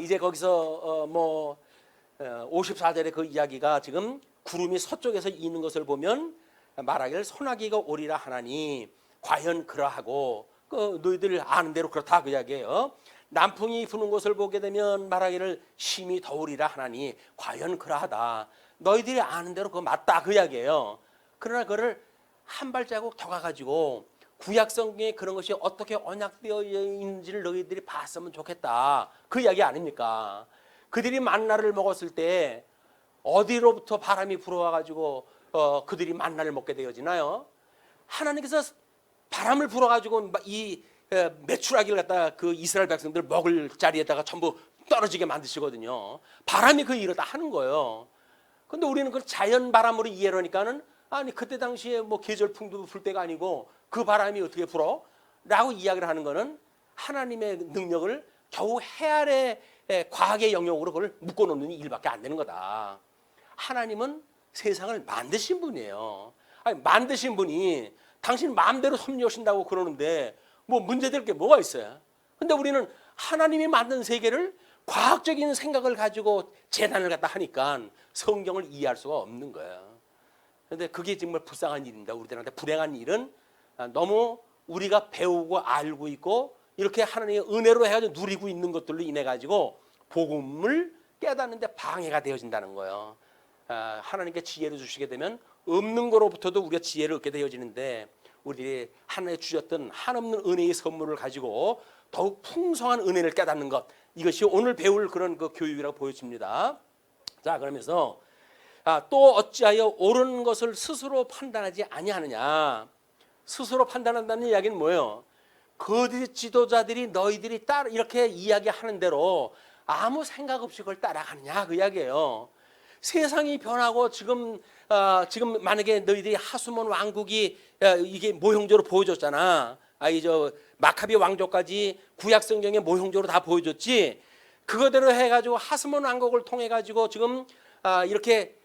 Speaker 1: 이제 거기서 54절의 그 이야기가 지금 구름이 서쪽에서 이는 것을 보면 말하기를 소나기가 오리라 하나니 과연 그러하고 너희들 아는 대로 그렇다 그 이야기예요. 남풍이 부는 것을 보게 되면 말하기를 심히 더우리라 하나니 과연 그러하다. 너희들이 아는 대로 그거 맞다 그 이야기예요. 그러나 그거를 한 발자국 더 가가지고 구약성경에 그런 것이 어떻게 언약되어 있는지를 너희들이 봤으면 좋겠다 그 이야기 아닙니까? 그들이 만나를 먹었을 때 어디로부터 바람이 불어와가지고 그들이 만나를 먹게 되어지나요? 하나님께서 바람을 불어가지고 이 메추라기를 갖다 그 이스라엘 백성들 먹을 자리에다가 전부 떨어지게 만드시거든요. 바람이 그 일을 다 하는 거예요. 근데 우리는 그 자연 바람으로 이해를 하니까는 아니 그때 당시에 뭐 계절풍도 불 때가 아니고 그 바람이 어떻게 불어? 라고 이야기를 하는 거는 하나님의 능력을 겨우 해아래 과학의 영역으로 그걸 묶어놓는 일밖에 안 되는 거다. 하나님은 세상을 만드신 분이에요. 아니, 만드신 분이 당신 마음대로 섭리하신다고 그러는데 뭐 문제될 게 뭐가 있어요? 근데 우리는 하나님이 만든 세계를 과학적인 생각을 가지고 재단을 갖다 하니까 성경을 이해할 수가 없는 거예요. 그런데 그게 정말 불쌍한 일입니다. 우리들한테 불행한 일은 너무 우리가 배우고 알고 있고 이렇게 하나님의 은혜로 해가지고 누리고 있는 것들로 인해 가지고 복음을 깨닫는데 방해가 되어진다는 거예요. 하나님께 지혜를 주시게 되면 없는 거로부터도 우리가 지혜를 얻게 되어지는데 우리 하나님이 주셨던 한없는 은혜의 선물을 가지고 더욱 풍성한 은혜를 깨닫는 것, 이것이 오늘 배울 그런 그 교육이라고 보여집니다. 자, 그러면서 또 어찌하여 옳은 것을 스스로 판단하지 아니하느냐. 스스로 판단한다는 이야기는 뭐예요? 거짓 지도자들이 너희들이 이렇게 이야기하는 대로 아무 생각 없이 그걸 따라가느냐 그 이야기예요. 세상이 변하고 지금 만약에 너희들이 하수몬 왕국이 이게 모형적으로 보여줬잖아. 저 마카비 왕조까지 구약 성경의 모형적으로 다 보여줬지. 그거대로 해가지고 하수몬 왕국을 통해 가지고 지금 이렇게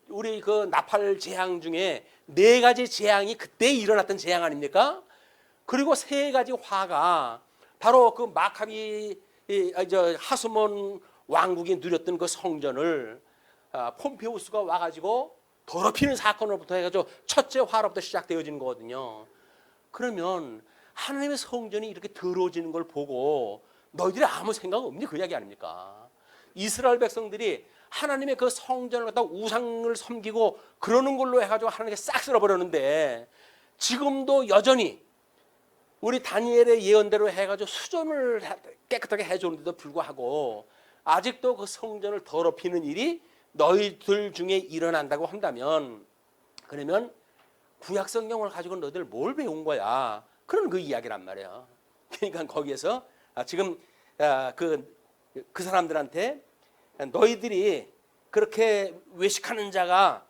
Speaker 1: 우리 그 나팔 재앙 중에 4가지 재앙이 그때 일어났던 재앙 아닙니까? 그리고 3가지 화가 바로 그 마카비 하수몬 왕국이 누렸던 그 성전을 폼페우스가 와가지고 더럽히는 사건으로부터 해가지고 첫째 화로부터 시작되어지는 거거든요. 그러면 하나님의 성전이 이렇게 더러워지는 걸 보고 너희들이 아무 생각 없니? 그 이야기 아닙니까? 이스라엘 백성들이 하나님의 그 성전을 갖다 우상을 섬기고 그러는 걸로 해가지고 하나님께 싹 쓸어버렸는데 지금도 여전히 우리 다니엘의 예언대로 해가지고 수전을 깨끗하게 해주는데도 불구하고 아직도 그 성전을 더럽히는 일이 너희들 중에 일어난다고 한다면 그러면 구약 성경을 가지고 너희들 뭘 배운 거야? 그런 그 이야기란 말이야. 그러니까 거기에서 지금 그 사람들한테 너희들이 그렇게 외식하는 자가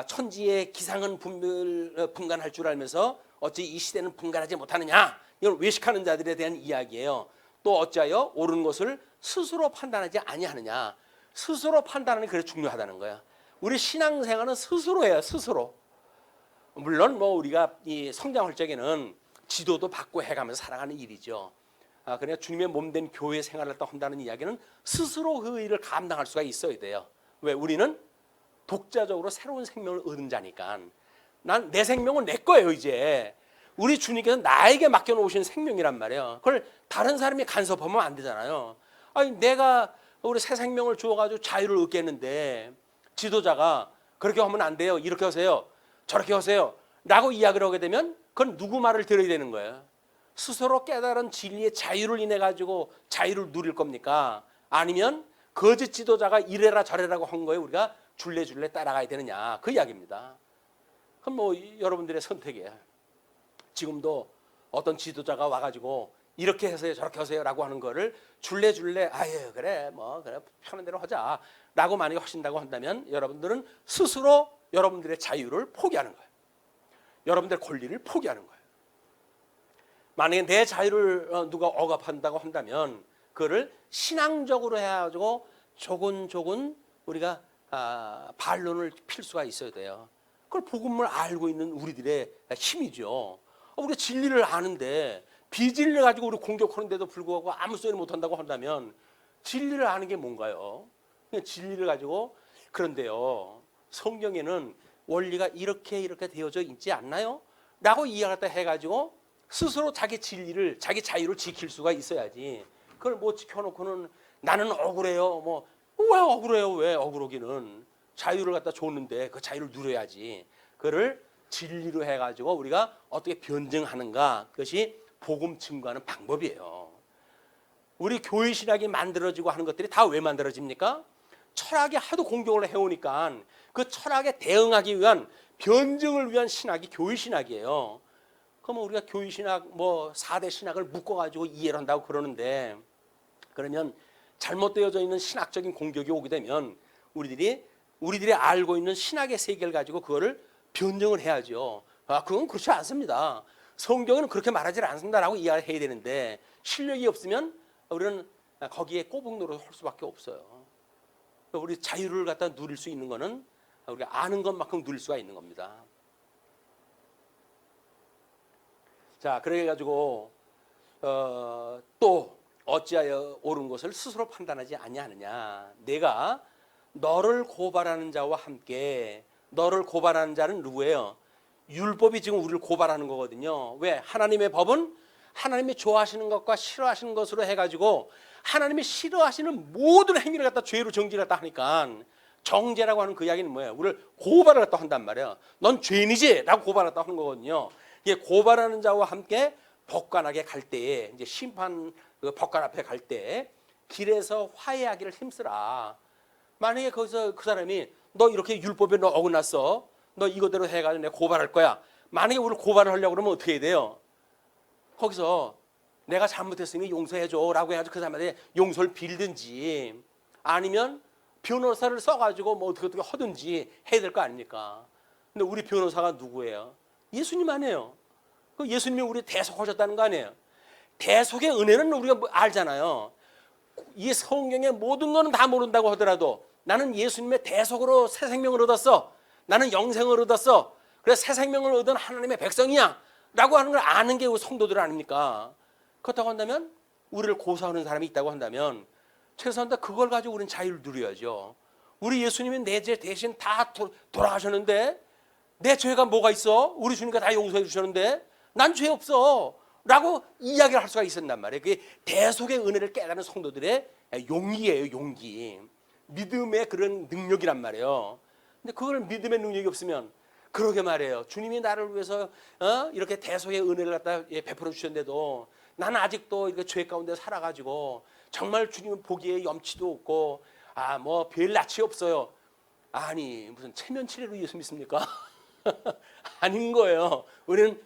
Speaker 1: 천지의 기상은 분간할 줄 알면서 어찌 이 시대는 분간하지 못하느냐? 이건 외식하는 자들에 대한 이야기예요. 또 어찌하여 옳은 것을 스스로 판단하지 아니하느냐? 스스로 판단하는 게 그래 중요하다는 거야. 우리 신앙생활은 스스로 해요. 스스로. 물론 뭐 우리가 이 성장할 적에는 지도도 받고 해가면서 살아가는 일이죠. 그러나 주님의 몸된 교회 생활을 한다는 이야기는 스스로 그 일을 감당할 수가 있어야 돼요. 왜? 우리는 독자적으로 새로운 생명을 얻은 자니까. 난 내 생명은 내 거예요 이제. 우리 주님께서 나에게 맡겨놓으신 생명이란 말이에요. 그걸 다른 사람이 간섭하면 안 되잖아요. 아니 내가 우리 새 생명을 주어가지고 자유를 얻겠는데 지도자가 그렇게 하면 안 돼요. 이렇게 하세요. 저렇게 하세요. 라고 이야기를 하게 되면 그건 누구 말을 들어야 되는 거예요? 스스로 깨달은 진리의 자유를 인해 가지고 자유를 누릴 겁니까? 아니면 거짓 지도자가 이래라 저래라고 한 거에 우리가 줄레줄레 따라가야 되느냐? 그 이야기입니다. 그럼 뭐 여러분들의 선택이에요. 지금도 어떤 지도자가 와가지고 이렇게 하세요 저렇게 하세요라고 하는 거를 줄레줄레 아유 그래 뭐 그래 편한 대로 하자라고 만약에 하신다고 한다면 여러분들은 스스로 여러분들의 자유를 포기하는 거예요. 여러분들의 권리를 포기하는 거예요. 만약에 내 자유를 누가 억압한다고 한다면 그거를 신앙적으로 해가지고 조근조근 우리가 반론을 필 수가 있어야 돼요. 그걸 복음을 알고 있는 우리들의 힘이죠. 우리가 진리를 아는데 비진리를 가지고 우리 공격하는데도 불구하고 아무 소리 못한다고 한다면 진리를 아는 게 뭔가요? 그냥 진리를 가지고 그런데요. 성경에는 원리가 이렇게 되어져 있지 않나요? 라고 이야기했다 해가지고 스스로 자기 진리를 자기 자유를 지킬 수가 있어야지. 그걸 못 지켜놓고는 나는 억울해요. 뭐 왜 억울해요? 왜 억울하기는 자유를 갖다 줬는데 그 자유를 누려야지. 그를 진리로 해가지고 우리가 어떻게 변증하는가 그것이 복음 증거하는 방법이에요. 우리 교회 신학이 만들어지고 하는 것들이 다 왜 만들어집니까? 철학이 하도 공격을 해오니까 그 철학에 대응하기 위한 변증을 위한 신학이 교회 신학이에요. 그러면 우리가 교회 신학 뭐 4대 신학을 묶어가지고 이해를 한다고 그러는데 그러면 잘못되어져 있는 신학적인 공격이 오게 되면 우리들이 알고 있는 신학의 세계를 가지고 그거를 변증을 해야죠. 그건 그렇지 않습니다. 성경은 그렇게 말하지 않습니다라고 이야기를 해야 되는데 실력이 없으면 우리는 거기에 꼬북노릇 할 수밖에 없어요. 우리 자유를 갖다 누릴 수 있는 거는 우리가 아는 것만큼 누릴 수가 있는 겁니다. 자, 그래가지고 또 어찌하여 옳은 것을 스스로 판단하지 아니하느냐. 내가 너를 고발하는 자와 함께 너를 고발하는 자는 누구예요? 율법이 지금 우리를 고발하는 거거든요. 왜? 하나님의 법은 하나님이 좋아하시는 것과 싫어하시는 것으로 해가지고 하나님이 싫어하시는 모든 행위를 갖다 죄로 정지를 갖다 하니까 정죄라고 하는 그 이야기는 뭐예요? 우리를 고발을 갖다 한단 말이에요. 넌 죄인이지? 라고 고발을 갖다 하는 거거든요. 이게 고발하는 자와 함께 법관에게 갈 때에 이제 심판 그 법관 앞에 갈 때 길에서 화해하기를 힘쓰라. 만약에 거기서 그 사람이 너 이렇게 율법에 너 어긋났어. 너 이거대로 해가지고 내가 고발할 거야. 만약에 우리를 고발을 하려고 그러면 어떻게 해야 돼요? 거기서 내가 잘못했으니 용서해줘 라고 해가지고 그 사람한테 용서를 빌든지 아니면 변호사를 써가지고 뭐 어떻게 하든지 해야 될 거 아닙니까? 근데 우리 변호사가 누구예요? 예수님 아니에요. 그 예수님이 우리 대속하셨다는 거 아니에요? 대속의 은혜는 우리가 알잖아요. 이 성경의 모든 거는 다 모른다고 하더라도 나는 예수님의 대속으로 새 생명을 얻었어. 나는 영생을 얻었어. 그래서 새 생명을 얻은 하나님의 백성이야. 라고 하는 걸 아는 게 우리 성도들 아닙니까? 그렇다고 한다면 우리를 고소하는 사람이 있다고 한다면 최소한 그걸 가지고 우리는 자유를 누려야죠. 우리 예수님이 내 죄 대신 다 돌아가셨는데 내 죄가 뭐가 있어? 우리 주님과 다 용서해 주셨는데 난 죄 없어. 라고 이야기를 할 수가 있었단 말이에요. 그게 대속의 은혜를 깨닫는 성도들의 용기예요. 용기. 믿음의 그런 능력이란 말이에요. 근데 그걸 믿음의 능력이 없으면 그러게 말이에요. 주님이 나를 위해서 이렇게 대속의 은혜를 갖다 베풀어 주셨는데도 나는 아직도 이렇게 죄 가운데 살아가지고 정말 주님 보기에 염치도 없고 뭐 별 낯이 없어요. 아니 무슨 체면치레로 예수 믿습니까? 아닌 거예요. 우리는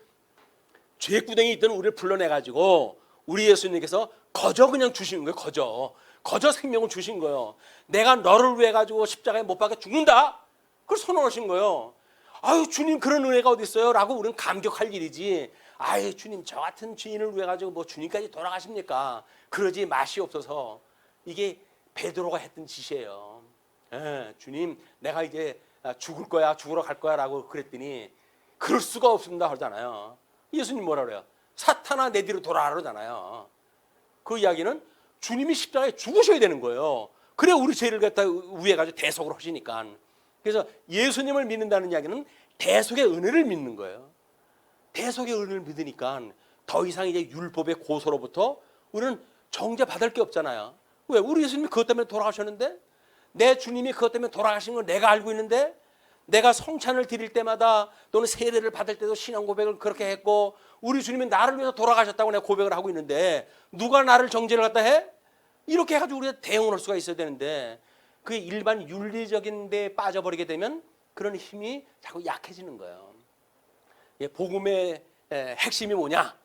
Speaker 1: 죄구덩이 있던 우리를 불러내가지고 우리 예수님께서 거저 그냥 주신 거예요. 거저 생명을 주신 거예요. 내가 너를 위해 가지고 십자가에 못 박혀 죽는다. 그걸 선언하신 거예요. 아유 주님 그런 은혜가 어디 있어요? 라고 우리는 감격할 일이지. 아유 주님 저 같은 죄인을 위해 가지고 뭐 주님까지 돌아가십니까? 그러지 마시옵소서. 이게 베드로가 했던 짓이에요. 주님 내가 이제 죽을 거야 죽으러 갈 거야 라고 그랬더니 그럴 수가 없습니다 하잖아요. 예수님 뭐라 그래요? 사탄아 내 뒤로 돌아라 그러잖아요. 그 이야기는 주님이 십자가에 죽으셔야 되는 거예요. 그래 우리 죄를 갖다 위해 가지고 대속을 하시니까. 그래서 예수님을 믿는다는 이야기는 대속의 은혜를 믿는 거예요. 대속의 은혜를 믿으니까 더 이상 이제 율법의 고소로부터 우리는 정죄받을 게 없잖아요. 왜? 우리 예수님이 그것 때문에 돌아가셨는데, 내 주님이 그것 때문에 돌아가신 걸 내가 알고 있는데, 내가 성찬을 드릴 때마다 또는 세례를 받을 때도 신앙 고백을 그렇게 했고, 우리 주님이 나를 위해서 돌아가셨다고 내가 고백을 하고 있는데, 누가 나를 정죄를 갖다 해? 이렇게 해가지고 우리가 대응을 할 수가 있어야 되는데, 그 일반 윤리적인 데 빠져버리게 되면 그런 힘이 자꾸 약해지는 거예요. 복음의 핵심이 뭐냐?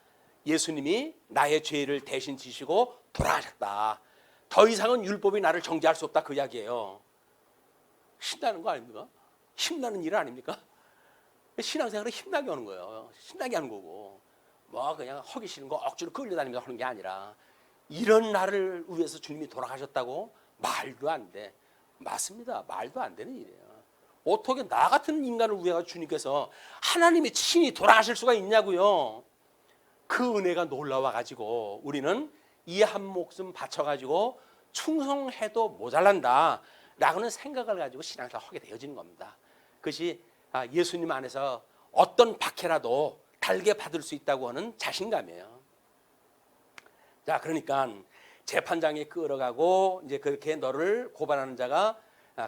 Speaker 1: 예수님이 나의 죄를 대신 지시고 돌아가셨다. 더 이상은 율법이 나를 정죄할 수 없다, 그 이야기예요. 신나는 거 아닙니까? 힘나는 일 아닙니까? 신앙생활은 힘나게 하는 거예요. 신나게 하는 거고, 뭐 그냥 하기 싫은 거 억지로 끌려다니면서 하는 게 아니라, 이런 나를 위해서 주님이 돌아가셨다고? 말도 안 돼. 맞습니다. 말도 안 되는 일이에요. 어떻게 나 같은 인간을 위해 주님께서 하나님이 친히 돌아가실 수가 있냐고요. 그 은혜가 놀라워 가지고 우리는 이 한 목숨 바쳐 가지고 충성해도 모자란다 라고는 생각을 가지고 신앙생활을 하게 되어지는 겁니다. 그것이 예수님 안에서 어떤 박해라도 달게 받을 수 있다고 하는 자신감이에요. 자, 그러니까 재판장에 끌어가고 이제 그렇게 너를 고발하는 자가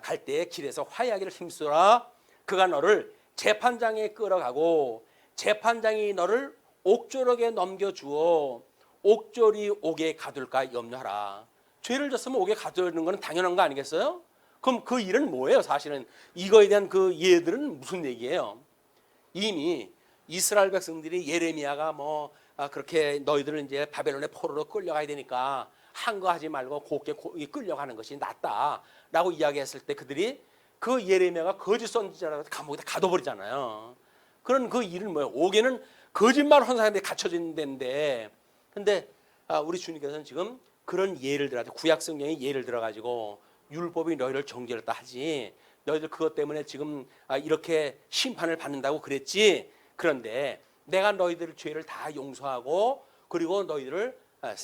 Speaker 1: 갈 때 길에서 화해하기를 힘쓰라. 그가 너를 재판장에 끌어가고 재판장이 너를 옥조록에 넘겨주어 옥졸이 옥에 가둘까 염려하라. 죄를 졌으면 옥에 가두는 건 당연한 거 아니겠어요? 그럼 그 일은 뭐예요? 사실은 이거에 대한 그 예들은 무슨 얘기예요? 이미 이스라엘 백성들이 예레미야가 그렇게 너희들은 이제 바벨론의 포로로 끌려가야 되니까 한 거 하지 말고 곱게 끌려가는 것이 낫다라고 이야기했을 때 그들이 그 예레미야가 거짓 선지자라고 감옥에 가둬버리잖아요. 그런 그 일은 뭐예요? 옥에는 거짓말 한 사람들이 갇혀진 데인데, 근데 우리 주님께서는 지금 그런 예를 들어가지고 구약 성경의 예를 들어가지고 율법이 너희를 정죄했다 하지, 너희들 그것 때문에 지금 이렇게 심판을 받는다고 그랬지. 그런데 내가 너희들 죄를 다 용서하고 그리고 너희들을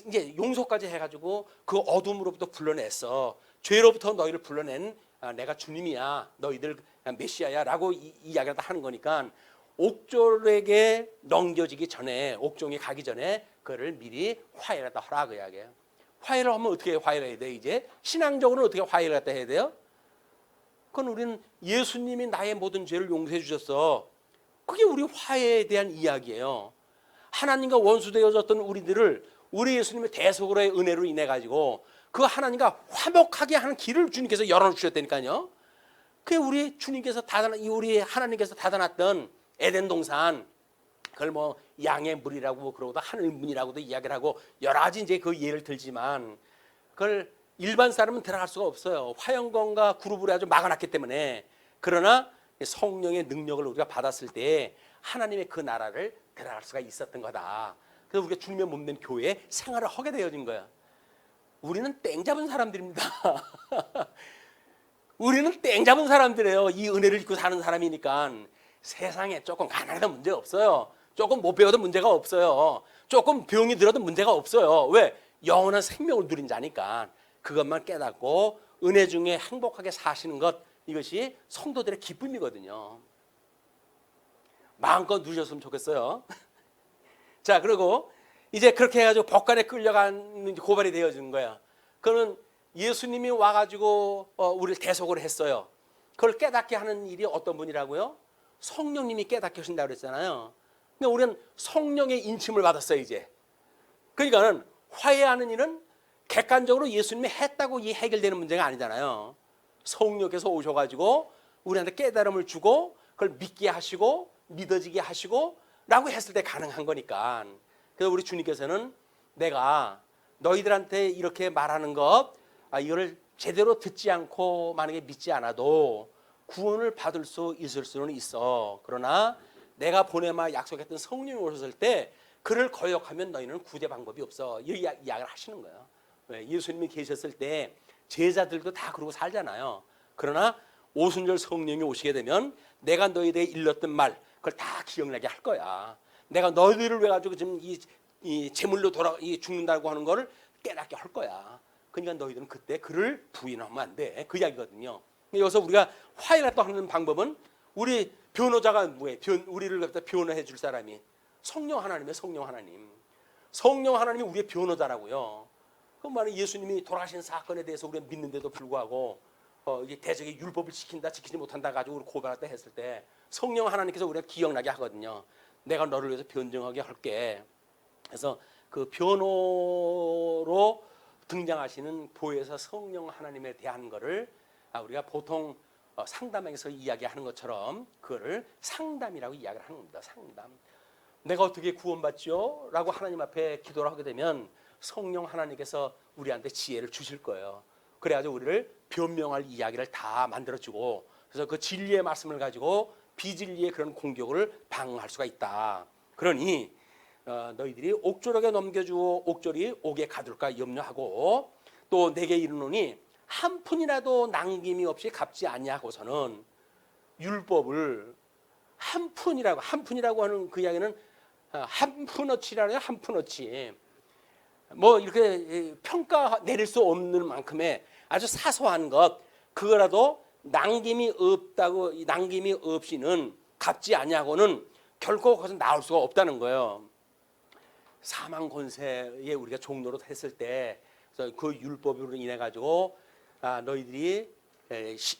Speaker 1: 이제 용서까지 해가지고 그 어둠으로부터 불러냈어. 죄로부터 너희를 불러낸 내가 주님이야, 너희들 메시아야라고 이야기를 하는 거니까 옥졸에게 넘겨지기 전에, 옥종에 가기 전에 그를 미리 화해를 갖다 하라, 그 이야기예요. 화해를 하면 어떻게 화해를 해야 돼? 이제 신앙적으로는 어떻게 화해를 갖다 해야 돼요? 그건 우리는 예수님이 나의 모든 죄를 용서해 주셨어. 그게 우리 화해에 대한 이야기예요. 하나님과 원수되어졌던 우리들을 우리 예수님의 대속으로의 은혜로 인해 가지고 그 하나님과 화목하게 하는 길을 주님께서 열어주셨다니까요. 그게 우리 주님께서 우리 하나님께서 닫아놨던 에덴 동산, 그걸 양의 물이라고 그러고도 하늘 문이라고도 이야기를 하고 여러 가지 이제 그 예를 들지만 그걸 일반 사람은 들어갈 수가 없어요. 화영권과 그룹을 아주 막아놨기 때문에. 그러나 성령의 능력을 우리가 받았을 때 하나님의 그 나라를 들어갈 수가 있었던 거다. 그래서 우리가 주님의 몸된 교회에 생활을 하게 되어진 거야. 우리는 땡 잡은 사람들입니다. 우리는 땡 잡은 사람들이에요. 이 은혜를 입고 사는 사람이니까. 세상에 조금 가난해도 문제 없어요. 조금 못 배워도 문제가 없어요. 조금 병이 들어도 문제가 없어요. 왜? 영원한 생명을 누린 자니까. 그것만 깨닫고 은혜 중에 행복하게 사시는 것, 이것이 성도들의 기쁨이거든요. 마음껏 누리셨으면 좋겠어요. 자, 그리고 이제 그렇게 해가지고 법관에 끌려가는 고발이 되어지는 거야. 그거는 예수님이 와가지고 우리를 대속을 했어요. 그걸 깨닫게 하는 일이 어떤 분이라고요? 성령님이 깨닫게 하신다고 그랬잖아요. 그러니까 우리는 성령의 인침을 받았어요, 이제. 그러니까는 화해하는 일은 객관적으로 예수님이 했다고 이 해결되는 문제가 아니잖아요. 성령께서 오셔가지고 우리한테 깨달음을 주고 그걸 믿게 하시고 믿어지게 하시고 라고 했을 때 가능한 거니까. 그래서 우리 주님께서는 내가 너희들한테 이렇게 말하는 것, 이거를 제대로 듣지 않고 만약에 믿지 않아도 구원을 받을 수 있을 수는 있어. 그러나 내가 보내마 약속했던 성령이 오셨을 때 그를 거역하면 너희는 구제 방법이 없어. 이 이야기를 하시는 거예요. 왜? 예수님이 계셨을 때 제자들도 다 그러고 살잖아요. 그러나 오순절 성령이 오시게 되면 내가 너희들에게 일렀던 말, 그걸 다 기억나게 할 거야. 내가 너희들을 왜 가지고 지금 이 제물로 죽는다고 하는 거를 깨닫게 할 거야. 그러니까 너희들은 그때 그를 부인하면 안 돼. 그 이야기거든요. 여기서 우리가 화해를 또 하는 방법은 우리 변호자가 뭐예요? 우리를 갖다 변호해 줄 사람이 성령 하나님이에요. 성령 하나님. 성령 하나님이 우리의 변호자라고요. 그 말은 예수님이 돌아가신 사건에 대해서 우리가 믿는데도 불구하고 이게 대적의 율법을 지킨다 지키지 못한다 가지고 우리 고발했다 했을 때 성령 하나님께서 우리가 기억나게 하거든요. 내가 너를 위해서 변증하게 할게. 그래서 그 변호로 등장하시는 보혜사 성령 하나님에 대한 거를 우리가 보통 상담에서 이야기하는 것처럼 그거를 상담이라고 이야기를 하는 겁니다. 상담. 내가 어떻게 구원받지요? 라고 하나님 앞에 기도를 하게 되면 성령 하나님께서 우리한테 지혜를 주실 거예요. 그래가지고 우리를 변명할 이야기를 다 만들어주고, 그래서 그 진리의 말씀을 가지고 비진리의 그런 공격을 방어할 수가 있다. 그러니 너희들이 옥졸에게 넘겨주어 옥졸이 옥에 가둘까 염려하고, 또 내게 이르노니 한 푼이라도 남김이 없이 갚지 아니하고서는 율법을 한 푼이라고 하는 그 이야기는 한 푼어치라는 한 푼어치, 뭐 이렇게 평가 내릴 수 없는 만큼의 아주 사소한 것, 그거라도 남김이 없이는 갚지 아니하고는 결코 거기서 나올 수가 없다는 거예요. 사망 권세에 우리가 종로로 했을 때 그 율법으로 인해 가지고 너희들이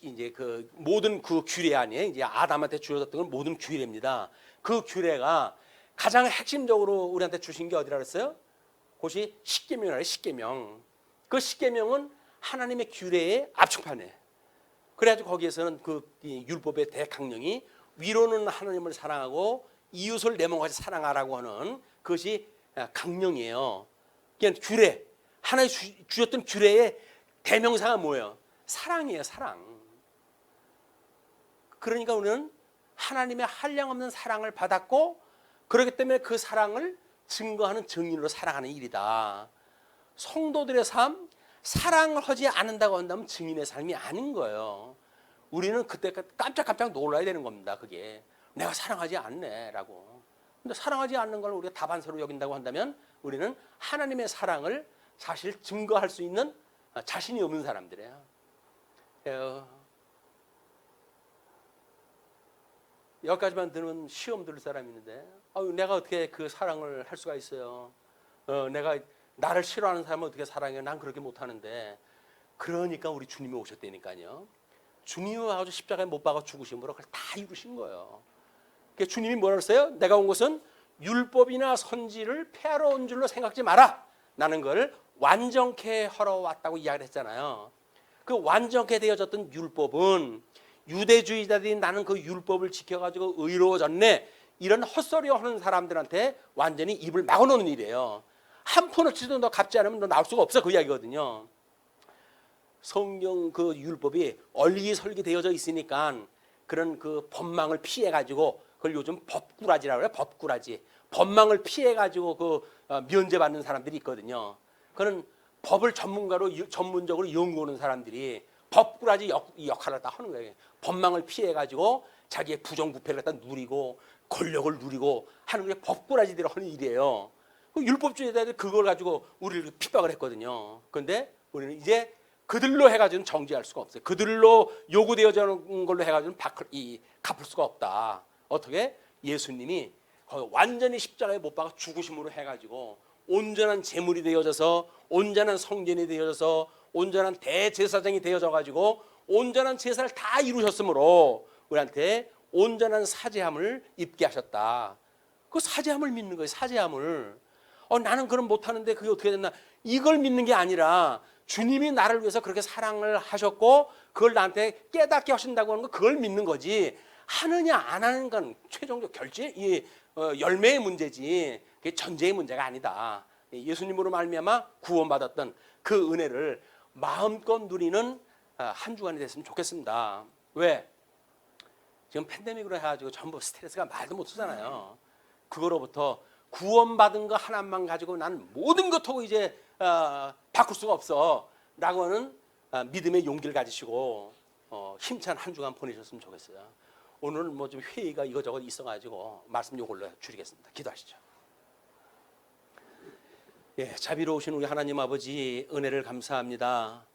Speaker 1: 이제 그 모든 그 규례 안에 이제 아담한테 주어졌던 건 모든 규례입니다. 그 규례가 가장 핵심적으로 우리한테 주신 게 어디라 그랬어요? 그것이 십계명이라요. 십계명. 그 십계명은 하나님의 규례의 압축판에. 그래가지고 거기에서는 그 율법의 대강령이 위로는 하나님을 사랑하고 이웃을 내 몸같이 사랑하라고 하는 그것이 강령이에요. 그러니까 규례, 하나님 주셨던 규례의 대명사가 뭐예요? 사랑이에요. 사랑. 그러니까 우리는 하나님의 한량없는 사랑을 받았고, 그렇기 때문에 그 사랑을 증거하는 증인으로 살아가는 일이다. 성도들의 삶, 사랑을 하지 않는다고 한다면 증인의 삶이 아닌 거예요. 우리는 그때 깜짝깜짝 놀라야 되는 겁니다. 그게 내가 사랑하지 않네라고. 근데 사랑하지 않는 걸 우리가 다반사로 여긴다고 한다면 우리는 하나님의 사랑을 사실 증거할 수 있는 자신이 없는 사람들이에요. 여기까지만 들으면 시험 들 사람이 있는데 내가 어떻게 그 사랑을 할 수가 있어요? 내가 나를 싫어하는 사람을 어떻게 사랑해요? 난 그렇게 못하는데. 그러니까 우리 주님이 오셨다니까요. 주님이 와가지고 십자가에 못 박아 죽으심으로 그걸 다 이루신 거예요. 그러니까 주님이 뭐라 그랬어요? 내가 온 것은 율법이나 선지를 폐하러 온 줄로 생각지 마라. 나는 그걸 완전케 하러 왔다고 이야기를 했잖아요. 그 완전케 되어졌던 율법은 유대주의자들이 나는 그 율법을 지켜가지고 의로워졌네, 이런 헛소리 하는 사람들한테 완전히 입을 막아놓는 일이에요. 한 푼어치도 너 갚지 않으면 너 나올 수가 없어, 그 이야기거든요. 성경 그 율법이 얼기설기 되어져 있으니까 그런 그 법망을 피해가지고, 그걸 요즘 법꾸라지라고 해요. 법꾸라지. 법망을 피해가지고 그 면제받는 사람들이 있거든요. 그런 법을 전문적으로 연구하는 사람들이 법꾸라지 역할을 다 하는 거예요. 법망을 피해가지고 자기의 부정부패를 갖다 누리고 권력을 누리고 하는 게 법꾸라지대로 하는 일이에요. 율법주의자들이 그걸 가지고 우리를 핍박을 했거든요. 그런데 우리는 이제 그들로 해가지고는 정지할 수가 없어요. 그들로 요구되어지는 걸로 해가지고는 갚을 수가 없다. 어떻게? 예수님이 완전히 십자가에 못 박아 죽으심으로 해가지고 온전한 제물이 되어져서, 온전한 성전이 되어져서, 온전한 대제사장이 되어져 가지고 온전한 제사를 다 이루셨으므로 우리한테 온전한 사죄함을 입게 하셨다. 그 사죄함을 믿는 거예요. 사죄함을. 나는 그럼 못하는데 그게 어떻게 됐나? 이걸 믿는 게 아니라 주님이 나를 위해서 그렇게 사랑을 하셨고 그걸 나한테 깨닫게 하신다고 하는 거, 그걸 믿는 거지. 하느냐 안 하는 건 최종적 열매의 문제지, 그게 전제의 문제가 아니다. 예수님으로 말미암아 구원받았던 그 은혜를 마음껏 누리는 한 주간이 됐으면 좋겠습니다. 왜? 지금 팬데믹으로 해가지고 전부 스트레스가 말도 못하잖아요. 그거로부터 구원받은 거 하나만 가지고 난 모든 것하고 이제 바꿀 수가 없어 라고 하는 믿음의 용기를 가지시고 힘찬 한 주간 보내셨으면 좋겠어요. 오늘은 뭐 좀 회의가 이거저거 있어가지고 말씀 요걸로 줄이겠습니다. 기도하시죠. 예, 자비로우신 우리 하나님 아버지, 은혜를 감사합니다.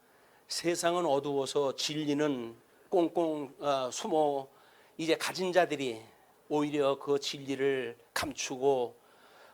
Speaker 1: 세상은 어두워서 진리는 꽁꽁 숨어 이제 가진 자들이 오히려 그 진리를 감추고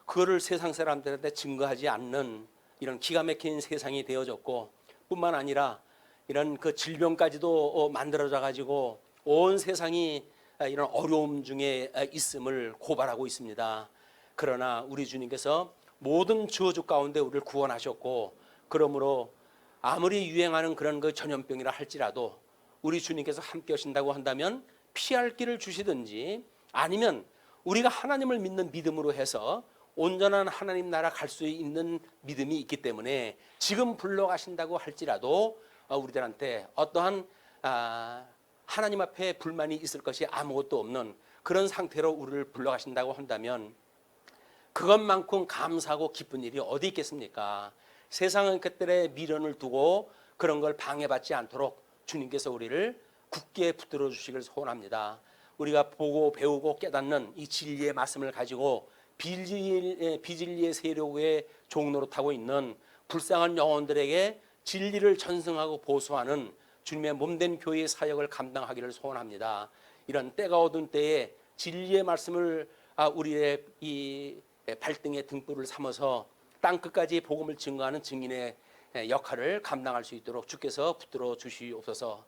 Speaker 1: 그거를 세상 사람들한테 증거하지 않는 이런 기가 막힌 세상이 되어졌고, 뿐만 아니라 이런 그 질병까지도 만들어져 가지고 온 세상이 이런 어려움 중에 있음을 고발하고 있습니다. 그러나 우리 주님께서 모든 저주 가운데 우리를 구원하셨고, 그러므로 아무리 유행하는 그런 그 전염병이라 할지라도 우리 주님께서 함께 하신다고 한다면 피할 길을 주시든지, 아니면 우리가 하나님을 믿는 믿음으로 해서 온전한 하나님 나라 갈 수 있는 믿음이 있기 때문에 지금 불러가신다고 할지라도 우리들한테 어떠한 하나님 앞에 불만이 있을 것이 아무것도 없는 그런 상태로 우리를 불러가신다고 한다면 그것만큼 감사하고 기쁜 일이 어디 있겠습니까? 세상은 그들의 미련을 두고 그런 걸 방해받지 않도록 주님께서 우리를 굳게 붙들어 주시길 소원합니다. 우리가 보고 배우고 깨닫는 이 진리의 말씀을 가지고 비진리의 세력의 종로로 타고 있는 불쌍한 영혼들에게 진리를 전승하고 보수하는 주님의 몸된 교회의 사역을 감당하기를 소원합니다. 이런 때가 어두운 때에 진리의 말씀을 우리의 이 발등에 등불을 삼아서 땅끝까지 복음을 증거하는 증인의 역할을 감당할 수 있도록 주께서 붙들어 주시옵소서.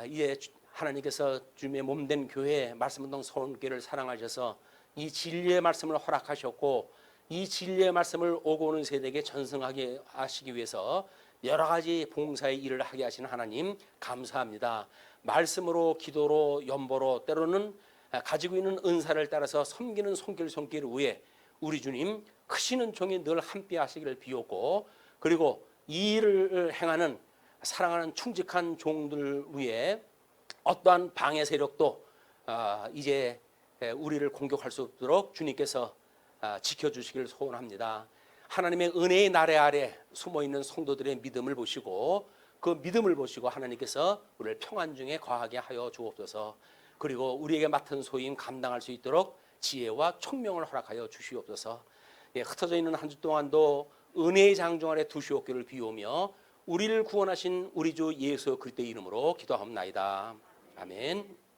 Speaker 1: 이제 하나님께서 주님의 몸된 교회 말씀운동 서울교회를 사랑하셔서 이 진리의 말씀을 허락하셨고, 이 진리의 말씀을 오고 오는 세대에게 전승하게 하시기 위해서 여러 가지 봉사의 일을 하게 하시는 하나님 감사합니다. 말씀으로, 기도로, 연보로, 때로는 가지고 있는 은사를 따라서 섬기는 손길 위에 우리 주님 크시는 종이 늘 함께 하시기를 비옵고, 그리고 이 일을 행하는 사랑하는 충직한 종들 위에 어떠한 방해 세력도 이제 우리를 공격할 수 없도록 주님께서 지켜주시기를 소원합니다. 하나님의 은혜의 나래 아래 숨어있는 성도들의 믿음을 보시고, 그 믿음을 보시고 하나님께서 우리를 평안 중에 거하게 하여 주옵소서. 그리고 우리에게 맡은 소임 감당할 수 있도록 지혜와 총명을 허락하여 주시옵소서. 흩어져 있는 한 주 동안도 은혜의 장중 아래 두시옵기를 비우며 우리를 구원하신 우리 주 예수 그리스도의 이름으로 기도하옵나이다. 아멘.